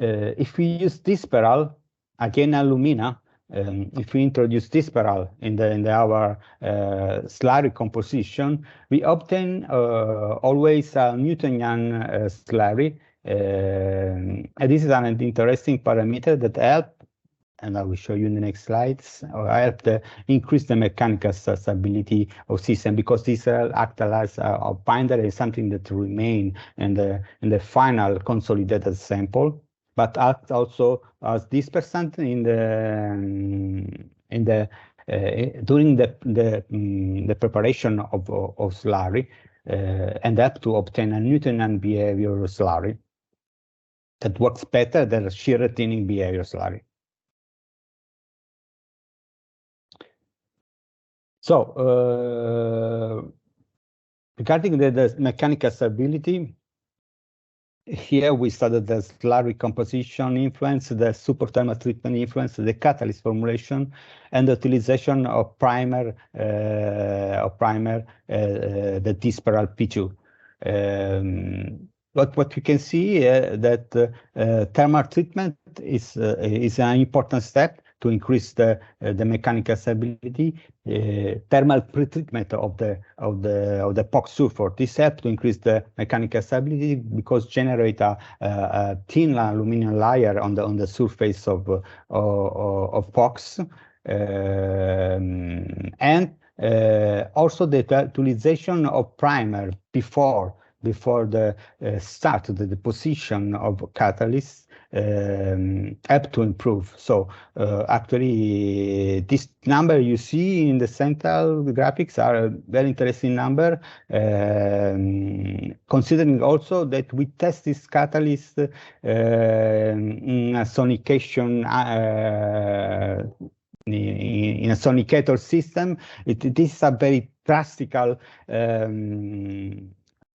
if we use this spiral, again alumina, if we introduce disperal in our slurry composition, we obtain always a Newtonian slurry. And this is an interesting parameter that helps, and I will show you in the next slides, help increase the mechanical stability of system, because this act as a binder is something that remain in the final consolidated sample, but act also as dispersant during the preparation of slurry, and help to obtain a Newtonian behavior slurry that works better than shear retaining behavior slurry. So, regarding the mechanical stability, here we studied the slurry composition influence, the superthermal treatment influence, the catalyst formulation, and the utilization of primer, the disperal P2. But what we can see that thermal treatment is an important step to increase the mechanical stability. Thermal pretreatment of the POX sulfur. This helps to increase the mechanical stability because generate a thin aluminum layer on the surface of POX, and also the utilization of primer before the start, the deposition of catalyst help to improve. So actually this number you see in the central graphics are a very interesting number, considering also that we test this catalyst in a sonication in a sonicator system. This is a very practical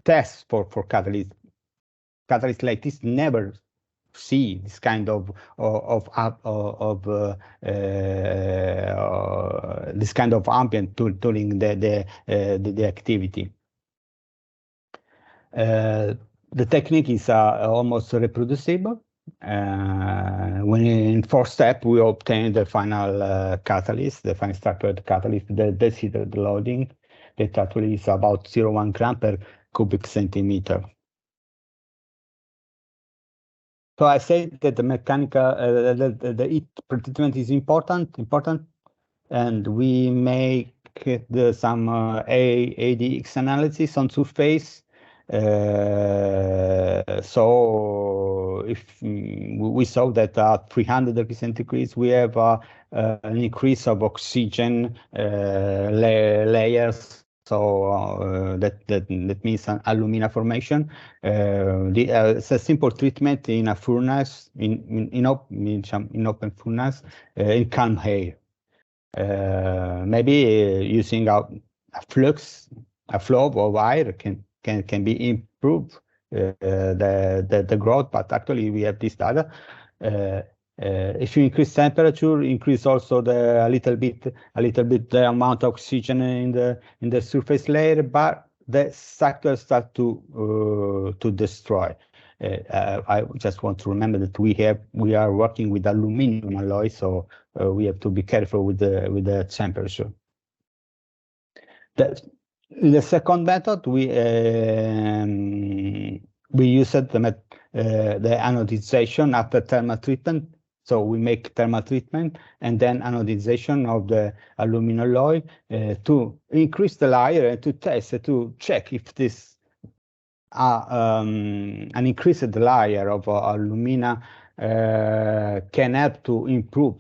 test for catalyst. Catalyst like this never see this kind of this kind of ambient during the activity. The technique is almost reproducible. When in fourth step we obtain the final catalyst, the final structured catalyst, the desired loading, that actually is about 0.1 gram per cubic centimeter. So I say that the mechanical, the heat pretreatment is important, and we make some ADX analysis on surface. So if we saw that at 300 degrees centigrade we have an increase of oxygen layers. So that means an alumina formation. It's a simple treatment in a furnace, in open furnace, in calm air. Maybe using a flow of air can be improved the growth, but actually we have this data. If you increase temperature, increase also a little bit the amount of oxygen in the surface layer, but the structure start to destroy. I just want to remember that we are working with aluminum alloy, so we have to be careful with the temperature. The second method we used the anodization after thermal treatment. So we make thermal treatment and then anodization of the aluminum alloy to increase the layer and to test, to check if this an increased layer of alumina can help to improve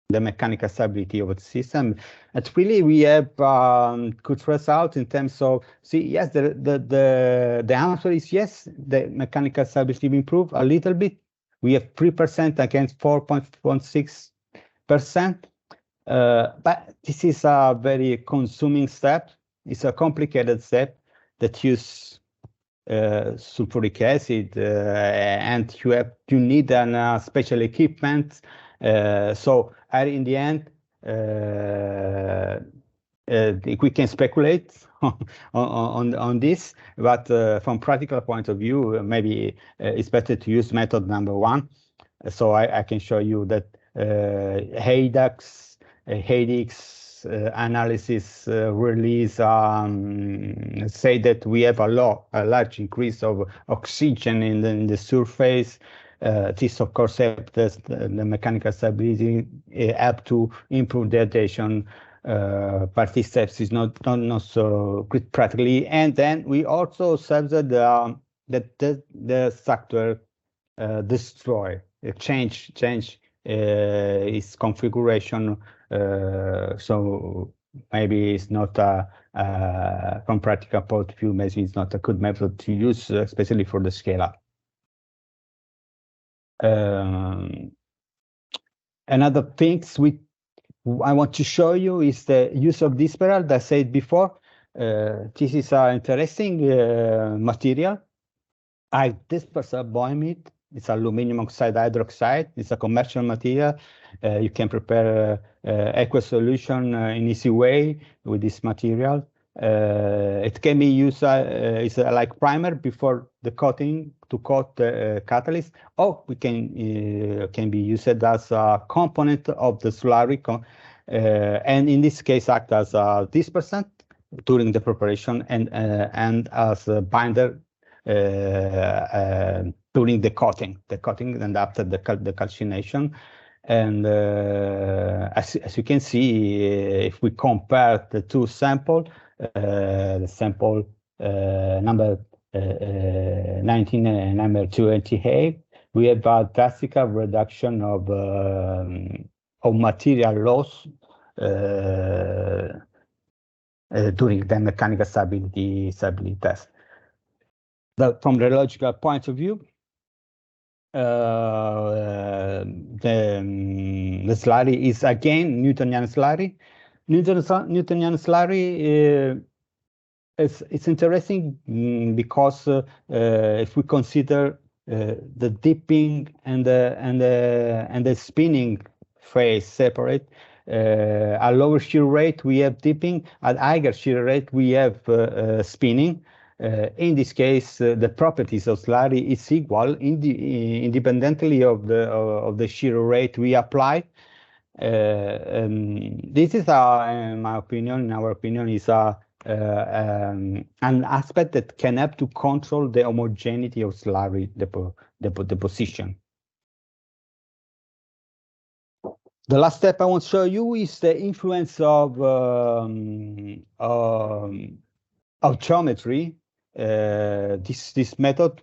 the mechanical stability of the system. And really we have good results in terms of, yes, the answer is yes, the mechanical stability improve a little bit. We have 3% against 4.16%, but this is a very consuming step. It's a complicated step that use sulfuric acid, and you need an special equipment. So in the end, we can speculate on this, but from practical point of view, maybe it's better to use method number one. So I can show you that HADAX, analysis release say that we have a large increase of oxygen in the surface. This, of course, helps the mechanical stability, help to improve the adhesion. But this steps is not so good practically. And then we also observe that the structure destroy, change its configuration. So maybe it's not from practical point of view, maybe it's not a good method to use, especially for the scale up. Another things I want to show you is the use of dispersal that I said before. This is an interesting material. Dispersal boehmite. It's aluminum oxide hydroxide. It's a commercial material. You can prepare aqueous solution in easy way with this material. It can be used as like primer before the coating to coat the catalyst, or we can be used as a component of the slurry, and in this case act as a dispersant during the preparation and as a binder during the coating and after the calcination. And as you can see, if we compare the two samples, the sample number 19 and number 28, we have a drastic reduction of material loss during the mechanical stability test. From the rheological point of view, the slurry is again Newtonian slurry. Newtonian slurry it's interesting because if we consider the dipping and the spinning phase separate, at lower shear rate we have dipping, at higher shear rate we have spinning. In this case, the properties of slurry is equal independently of the shear rate we apply. This is, in our opinion, is an aspect that can help to control the homogeneity of slurry deposition. The last step I want to show you is the influence of geometry. This method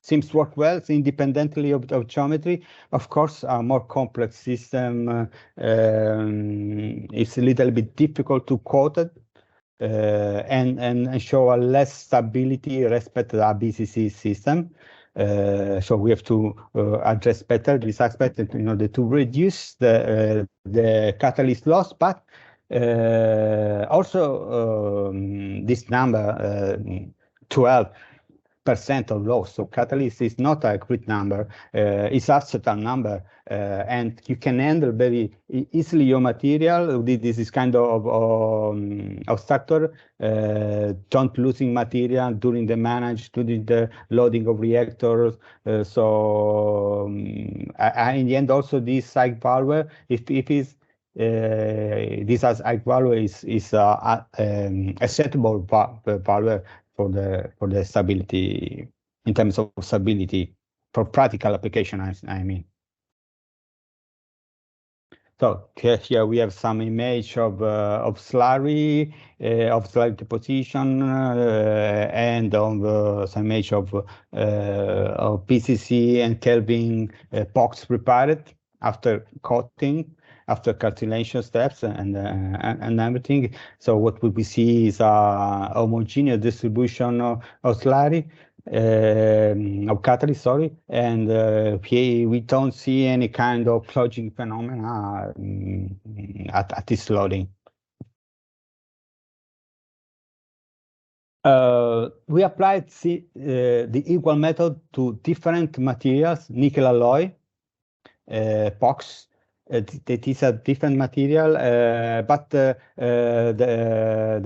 seems to work well independently of geometry. Of course, a more complex system is a little bit difficult to quote it and show a less stability respect to the BCC system. So we have to address better this aspect in order to reduce the catalyst loss, but also this number 12% of loss. So catalyst is not a great number, it's a certain number, and you can handle very easily your material. This is kind of structure, don't losing material during the loading of reactors. So in the end, also this side valve, if is this as high value is acceptable value for the stability in terms of stability for practical application. I mean. So here we have some image of slurry, deposition, and of some image of PCC and Kelvin box prepared after coating, after calcination steps and everything. So what we see is a homogeneous distribution of slurry, of catalyst, sorry, and here we don't see any kind of clogging phenomena at this loading. We applied the equal method to different materials, nickel alloy, POX, that is a different material, but the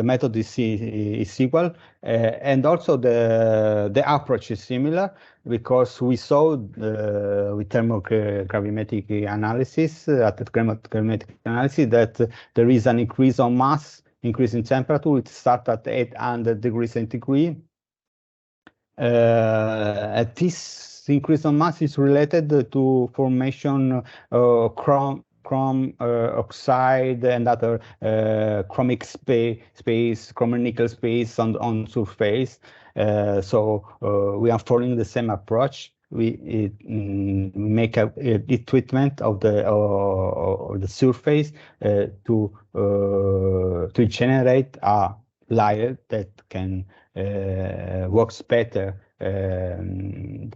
method is equal, and also the approach is similar, because we saw with thermogravimetric analysis, at the gravimetric analysis, that there is an increase on mass, increase in temperature. It starts at 800 degrees centigrade. At this increase on mass is related to formation chrome oxide and other chromic chromic nickel space on surface. So we are following the same approach. We make a treatment of the surface to generate a layer that can works better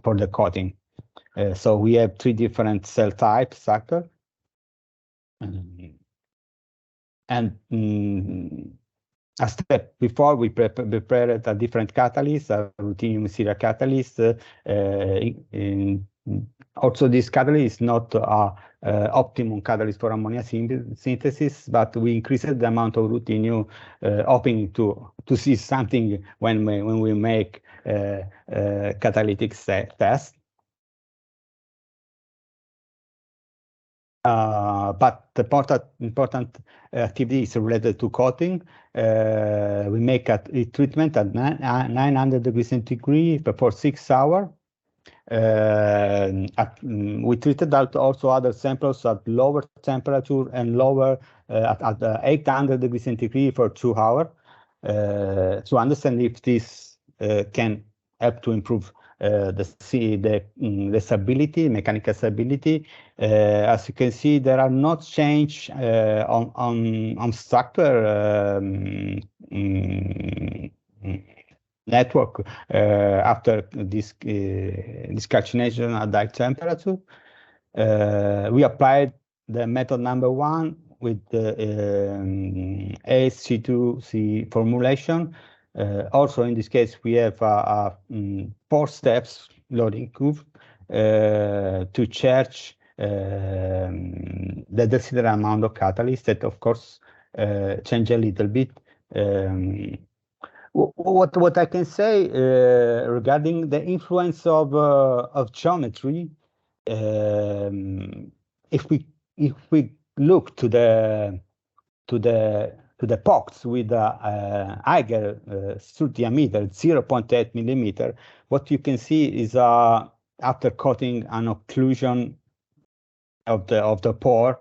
for the coating. So we have 3 different cell types structure, and a step before we prepared a different catalyst, a ruthenium serial catalyst. Also, this catalyst is not optimum catalyst for ammonia synthesis, but we increased the amount of ruthenium, hoping to see something when we make catalytic test. But the important activity is related to coating. We make a treatment at 900 degrees centigrade for 6 hours. We treated also other samples at lower temperature and lower at 800 degrees centigrade for 2 hours to understand if this can help to improve the stability, mechanical stability. As you can see, there are not change on structure network after this calcination at high temperature. We applied the method number 1 with the ASC2C formulation. Also, in this case, we have 4 steps loading curve to charge the desired amount of catalyst that, of course, change a little bit. What I can say regarding the influence of geometry, if we look to the POX with a higher strut diameter, 0.8 millimeter, what you can see is after coating an occlusion of the pore.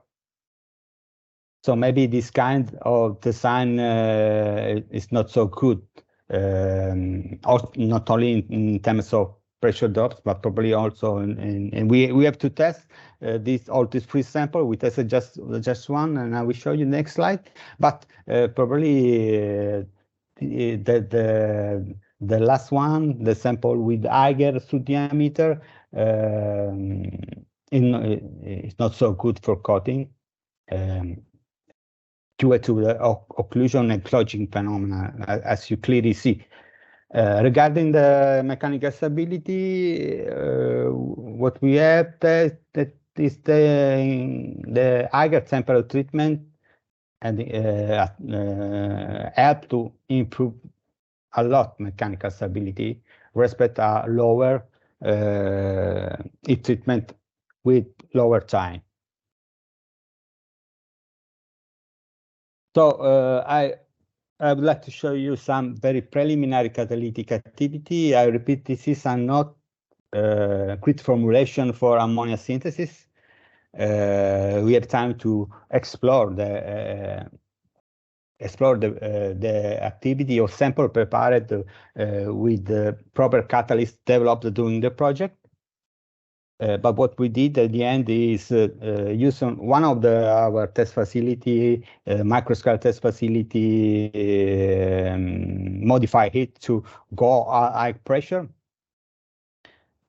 So maybe this kind of design is not so good, not only in terms of pressure drops, but probably also and we have to test all these 3 samples. We tested just one, and I will show you next slide. But probably the last one, the sample with higher strut diameter, is not so good for coating due to the occlusion and clogging phenomena, as you clearly see. Regarding the mechanical stability, what we have that is the higher temperature treatment and help to improve a lot mechanical stability respect a lower heat treatment with lower time. So I would like to show you some very preliminary catalytic activity. I repeat, this is not grid formulation for ammonia synthesis. We have time to explore the activity of sample prepared with the proper catalyst developed during the project. But what we did at the end is use one of our test facility, microscale test facility, modify it to go high pressure.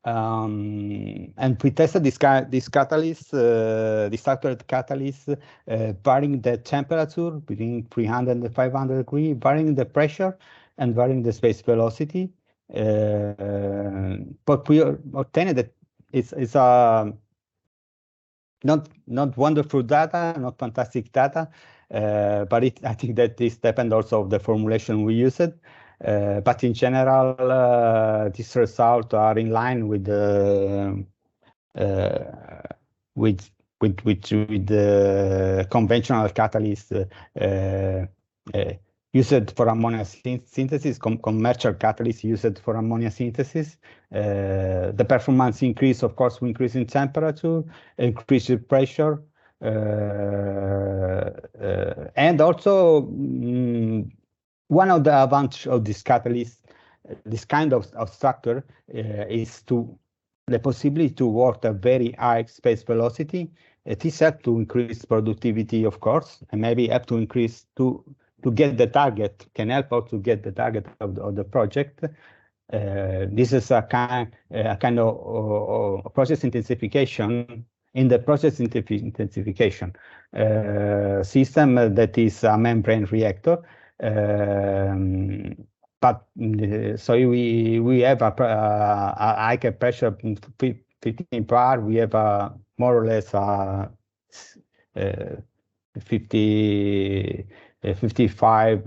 And we tested this catalyst, this structured catalyst, varying the temperature between 300 and 500 degrees, varying the pressure and varying the space velocity. But we obtained that it's a not wonderful data, not fantastic data, but I think that this depends also of the formulation we use it. But in general, these results are in line with the conventional catalyst used for ammonia synthesis, commercial catalyst used for ammonia synthesis. The performance increase, of course, we increase in temperature, increase in pressure, and also one of the advantages of this catalyst, this kind of structure, is the possibility to work at very high space velocity. It is help to increase productivity, of course, and maybe help to increase to get the target, can help out to get the target of the project. This is a kind of process intensification. In the process intensification system that is a membrane reactor. But so we have a high pressure, 15 bar. We have a more or less 55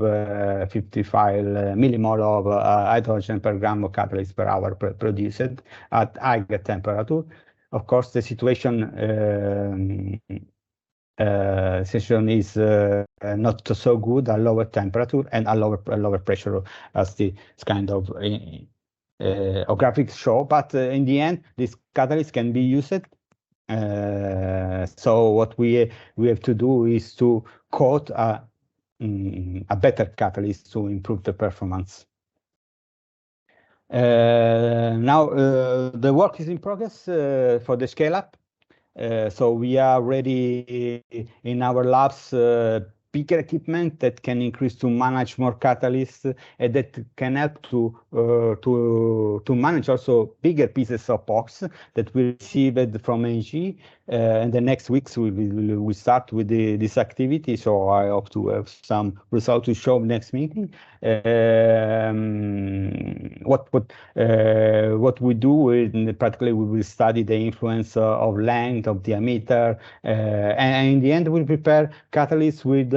millimolar of hydrogen per gram of catalyst per hour produced at high temperature. Of course, the situation is not so good at lower temperature and at lower pressure, as the kind of graphics show. But in the end, this catalyst can be used. So what we have to do is to coat a better catalyst to improve the performance. Now the work is in progress for the scale up. So we are ready in our labs, bigger equipment that can increase to manage more catalysts, and that can help to manage also bigger pieces of box that we received from AMBHER. In the next weeks we start with this activity. So I hope to have some results to show next meeting. What we do is practically we will study the influence of length, of diameter, and in the end we'll prepare catalysts with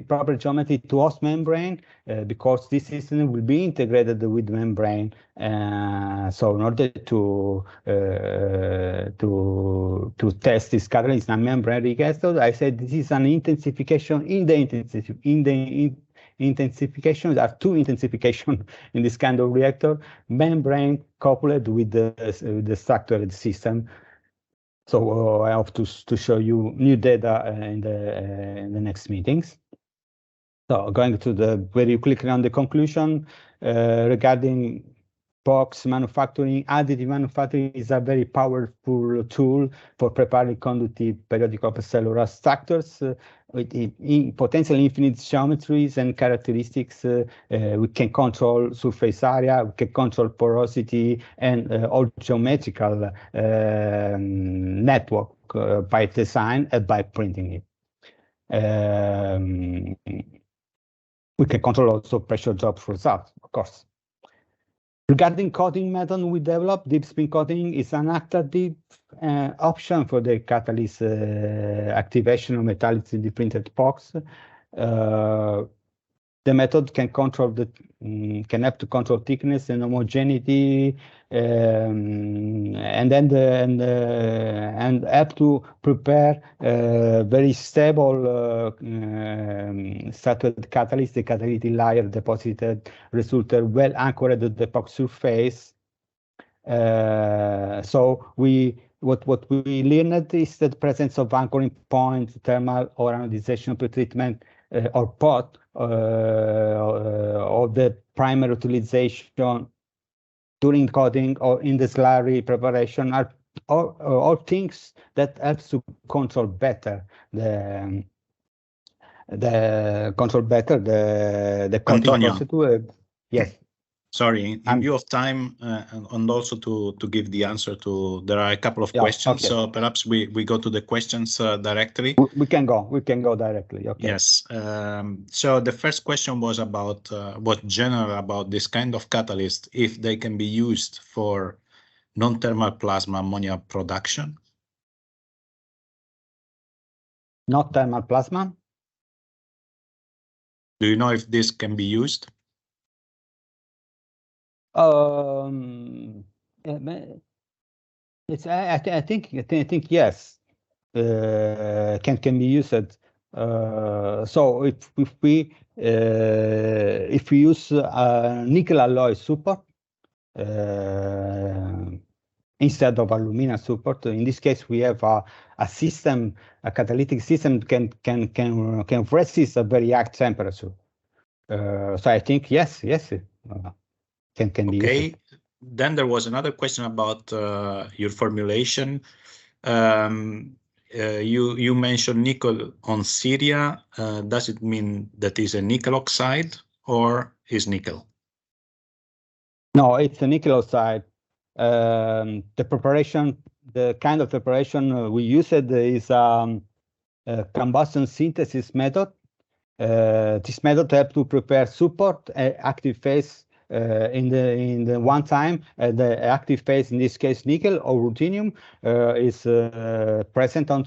proper geometry to host membrane, because this system will be integrated with membrane. So in order to test this catalyst in a membrane reactor, I said this is an intensification in the intensification. There are two intensification in this kind of reactor: membrane coupled with the structured system. So I hope to show you new data in the next meetings. So going to very quickly on the conclusion regarding box manufacturing. Additive manufacturing is a very powerful tool for preparing conductive periodic cellular structures with potentially infinite geometries and characteristics. We can control surface area, we can control porosity, and all geometrical network by design and by printing it. We can control also pressure drop results, of course. Regarding coating method we developed, deep spin coating is an active option for the catalyst activation of metallic 3D printed box. The method can help to control thickness and homogeneity, and help to prepare very stable structured catalyst. The catalytic layer deposited resulted well anchored at the box surface. So what we learned is the presence of anchoring points, thermal or anodization pretreatment, or pot of the primary utilization during coating or in the slurry preparation are all things that helps to control better the coating procedure. Yes.
Sorry, in view of time, and also to give the answer to, there are a couple of questions, okay. So perhaps we go to the questions directly.
We can go directly. Okay.
Yes. So the first question was about what general about this kind of catalyst, if they can be used for non-thermal plasma ammonia production.
Not thermal plasma.
Do you know if this can be used?
It's I think yes, can be used. So if we use nickel alloy support instead of aluminum support, in this case we have a system, a catalytic system can resist a very high temperature. So I think yes, can be used.
Okay. Then there was another question about your formulation. You mentioned nickel on Syria. Does it mean that is a nickel oxide or is nickel?
No, it's a nickel oxide. The preparation, the kind of preparation we used is a combustion synthesis method. This method helps to prepare support active phase in the one time. The active phase, in this case nickel or ruthenium, is present on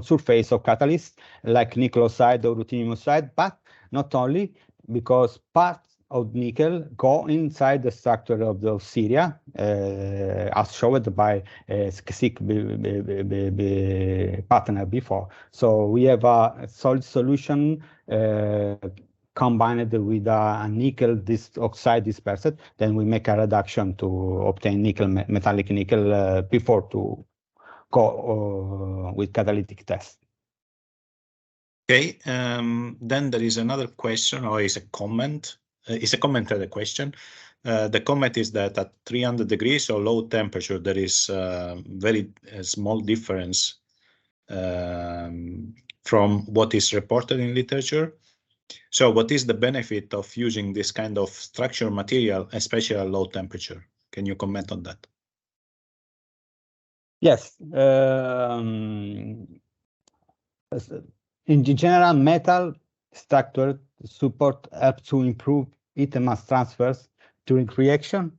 surface of catalyst like nickel oxide or ruthenium oxide, but not only, because parts of nickel go inside the structure of the Syria, as shown by specific partner before. So we have a solid solution combined with a nickel oxide dispersed. Then we make a reduction to obtain nickel, metallic nickel, before to go with catalytic test.
Okay. Then there is another question, or is a comment. It's a comment to the question. The comment is that at 300 degrees or low temperature, there is very small difference from what is reported in literature. So what is the benefit of using this kind of structural material, especially at low temperature? Can you comment on that?
Yes. In general, metal structure support helps to improve heat and mass transfers during reaction.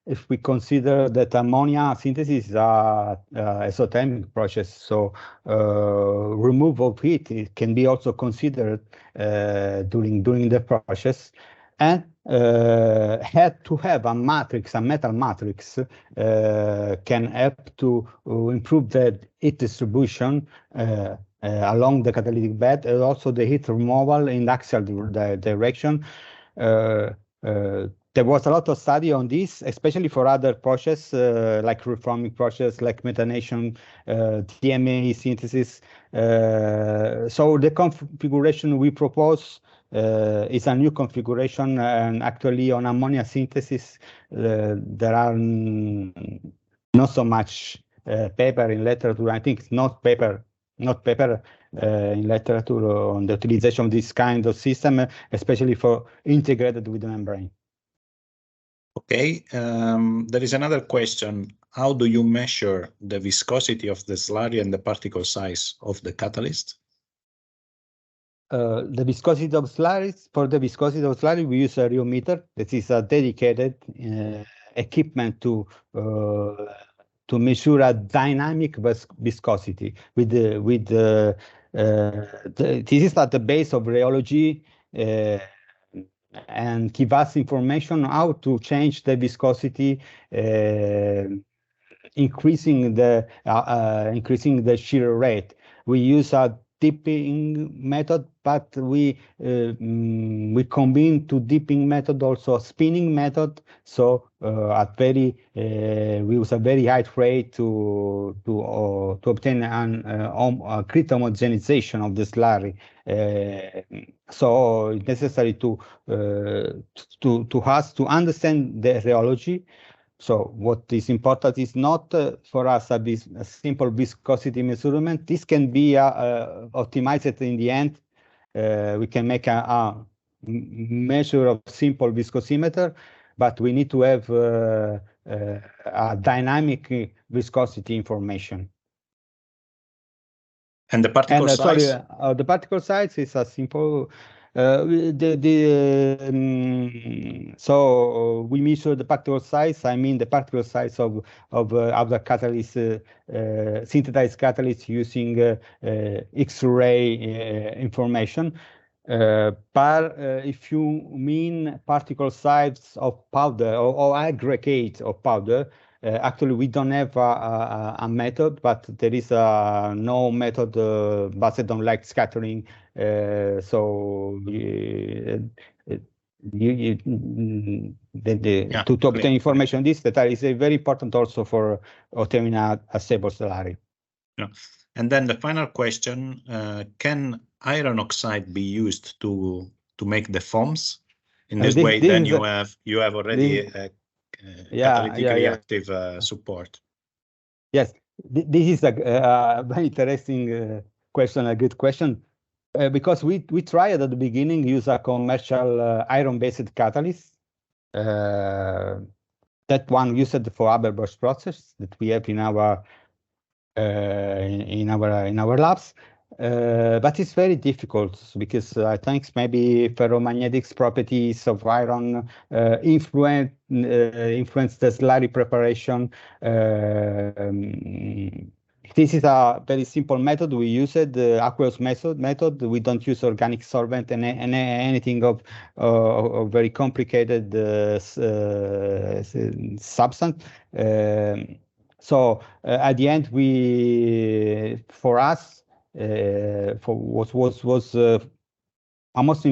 If we consider that ammonia synthesis is a exothermic process, so removal of heat, it can be also considered during the process, and had to have a matrix, a metal matrix, can help to improve the heat distribution along the catalytic bed, and also the heat removal in axial direction. There was a lot of study on this, especially for other processes like reforming process, like methanation, TMA synthesis. So the configuration we propose is a new configuration, and actually on ammonia synthesis, there are not so much paper in literature. I think it's not paper in literature on the utilization of this kind of system, especially for integrated with the membrane.
Okay, there is another question. How do you measure the viscosity of the slurry and the particle size of the catalyst?
The viscosity of slurries, for the viscosity of slurry, we use a rheometer. That is a dedicated equipment to measure a dynamic viscosity. This is at the base of rheology, and give us information how to change the viscosity, increasing the shear rate. We use a dipping method, but we combine to dipping method also a spinning method. So we use a very high rate to obtain a critical homogenization of the slurry. So it's necessary to us to understand the rheology. So what is important is not for us a simple viscosity measurement. This can be optimized in the end. We can make a measure of simple viscosimeter, but we need to have a dynamic viscosity information.
And the particle size?
Sorry, the particle size is a simple. So we measure the particle size. I mean the particle size of the catalyst, synthesized catalyst using X-ray information. But if you mean particle size of powder or aggregate of powder, actually we don't have a method, but there is no method based on light scattering. So to obtain information on this, that is very important also for obtaining a stable slurry.
Yeah. And then the final question, can iron oxide be used to make the foams? In this way, then you have already catalytically active support.
Yes, this is a very interesting question, a good question, because we tried at the beginning use a commercial iron-based catalyst. That one used for AMBHER process that we have in our labs, but it's very difficult because I think maybe ferromagnetic properties of iron influence the slurry preparation. This is a very simple method. We use it, the aqueous method. We don't use organic solvent and anything of very complicated substance. So at the end, for us, was almost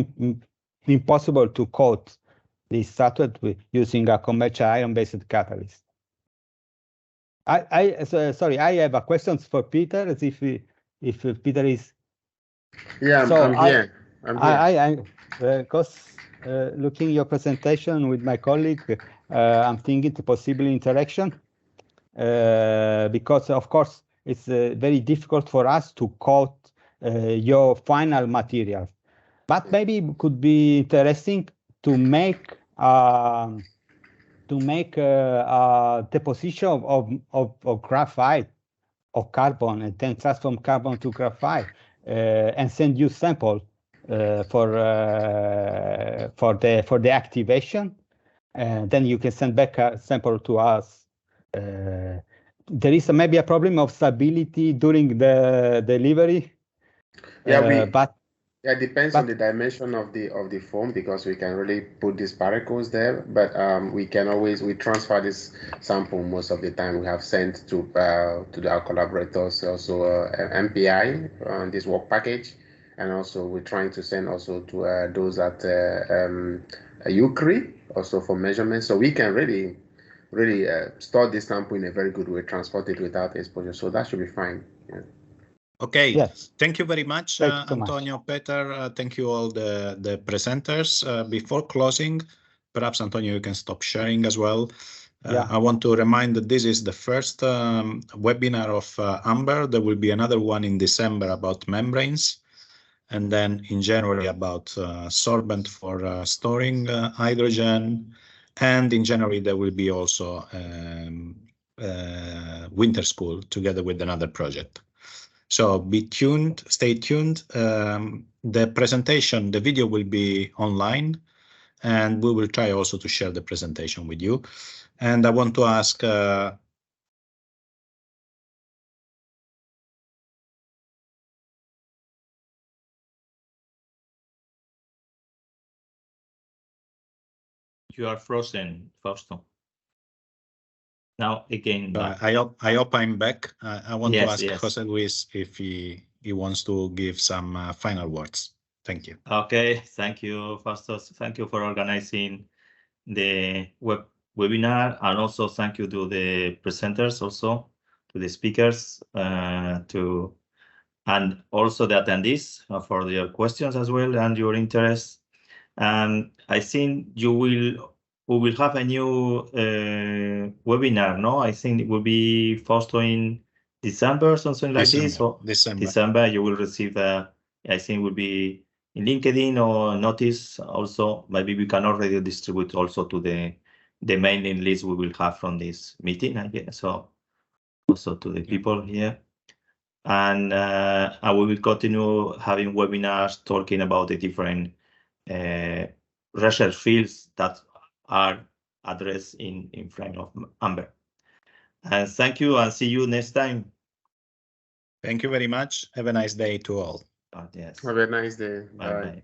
impossible to coat this substrate using a commercial iron-based catalyst. Sorry, I have a question for Peter. If Peter is.
Yeah, so I'm here.
Because looking your presentation with my colleague, I'm thinking the possible interaction. Because of course it's very difficult for us to coat your final material, but maybe it could be interesting to make a deposition of graphite or carbon and then transform carbon to graphite and send you sample for the activation, and then you can send back a sample to us. There is maybe a problem of stability during the delivery.
It depends on the dimension of the foam, because we can really put these particles there. But we transfer this sample most of the time. We have sent to our collaborators also MPI this work package, and also we're trying to send also to those at UCRI also for measurement, so we can really store this sample in a very good way, transport it without exposure. So that should be fine. Yeah.
Okay. Yes. Thank you very much, Antonio, Peter. Thank you all the presenters. Before closing, perhaps Antonio, you can stop sharing as well. I want to remind that this is the first webinar of AMBHER. There will be another one in December about membranes, and then in January about sorbent for storing hydrogen. And in January, there will be also winter school together with another project. So stay tuned. The presentation, the video will be online, and we will try also to share the presentation with you. And I want to ask
you are frozen, Fausto. Now again.
I hope I'm back. I want to ask Jose Luis if he wants to give some final words. Thank you.
Okay, thank you, Fausto. Thank you for organizing the webinar, and also thank you to the presenters, also to the speakers, and also the attendees for your questions as well and your interest. And I think we will have a new webinar, no? I think it will be Fausto in December, something like this. So December, you will receive I think it will be in LinkedIn or notice also. Maybe we can already distribute also to the mailing list we will have from this meeting, I guess. So also to the people here. And we will continue having webinars talking about the different research fields that are addressed in front of AMBER. And thank you, and see you next time.
Thank you very much. Have a nice day to all.
Yes.
Have a nice day.
Bye.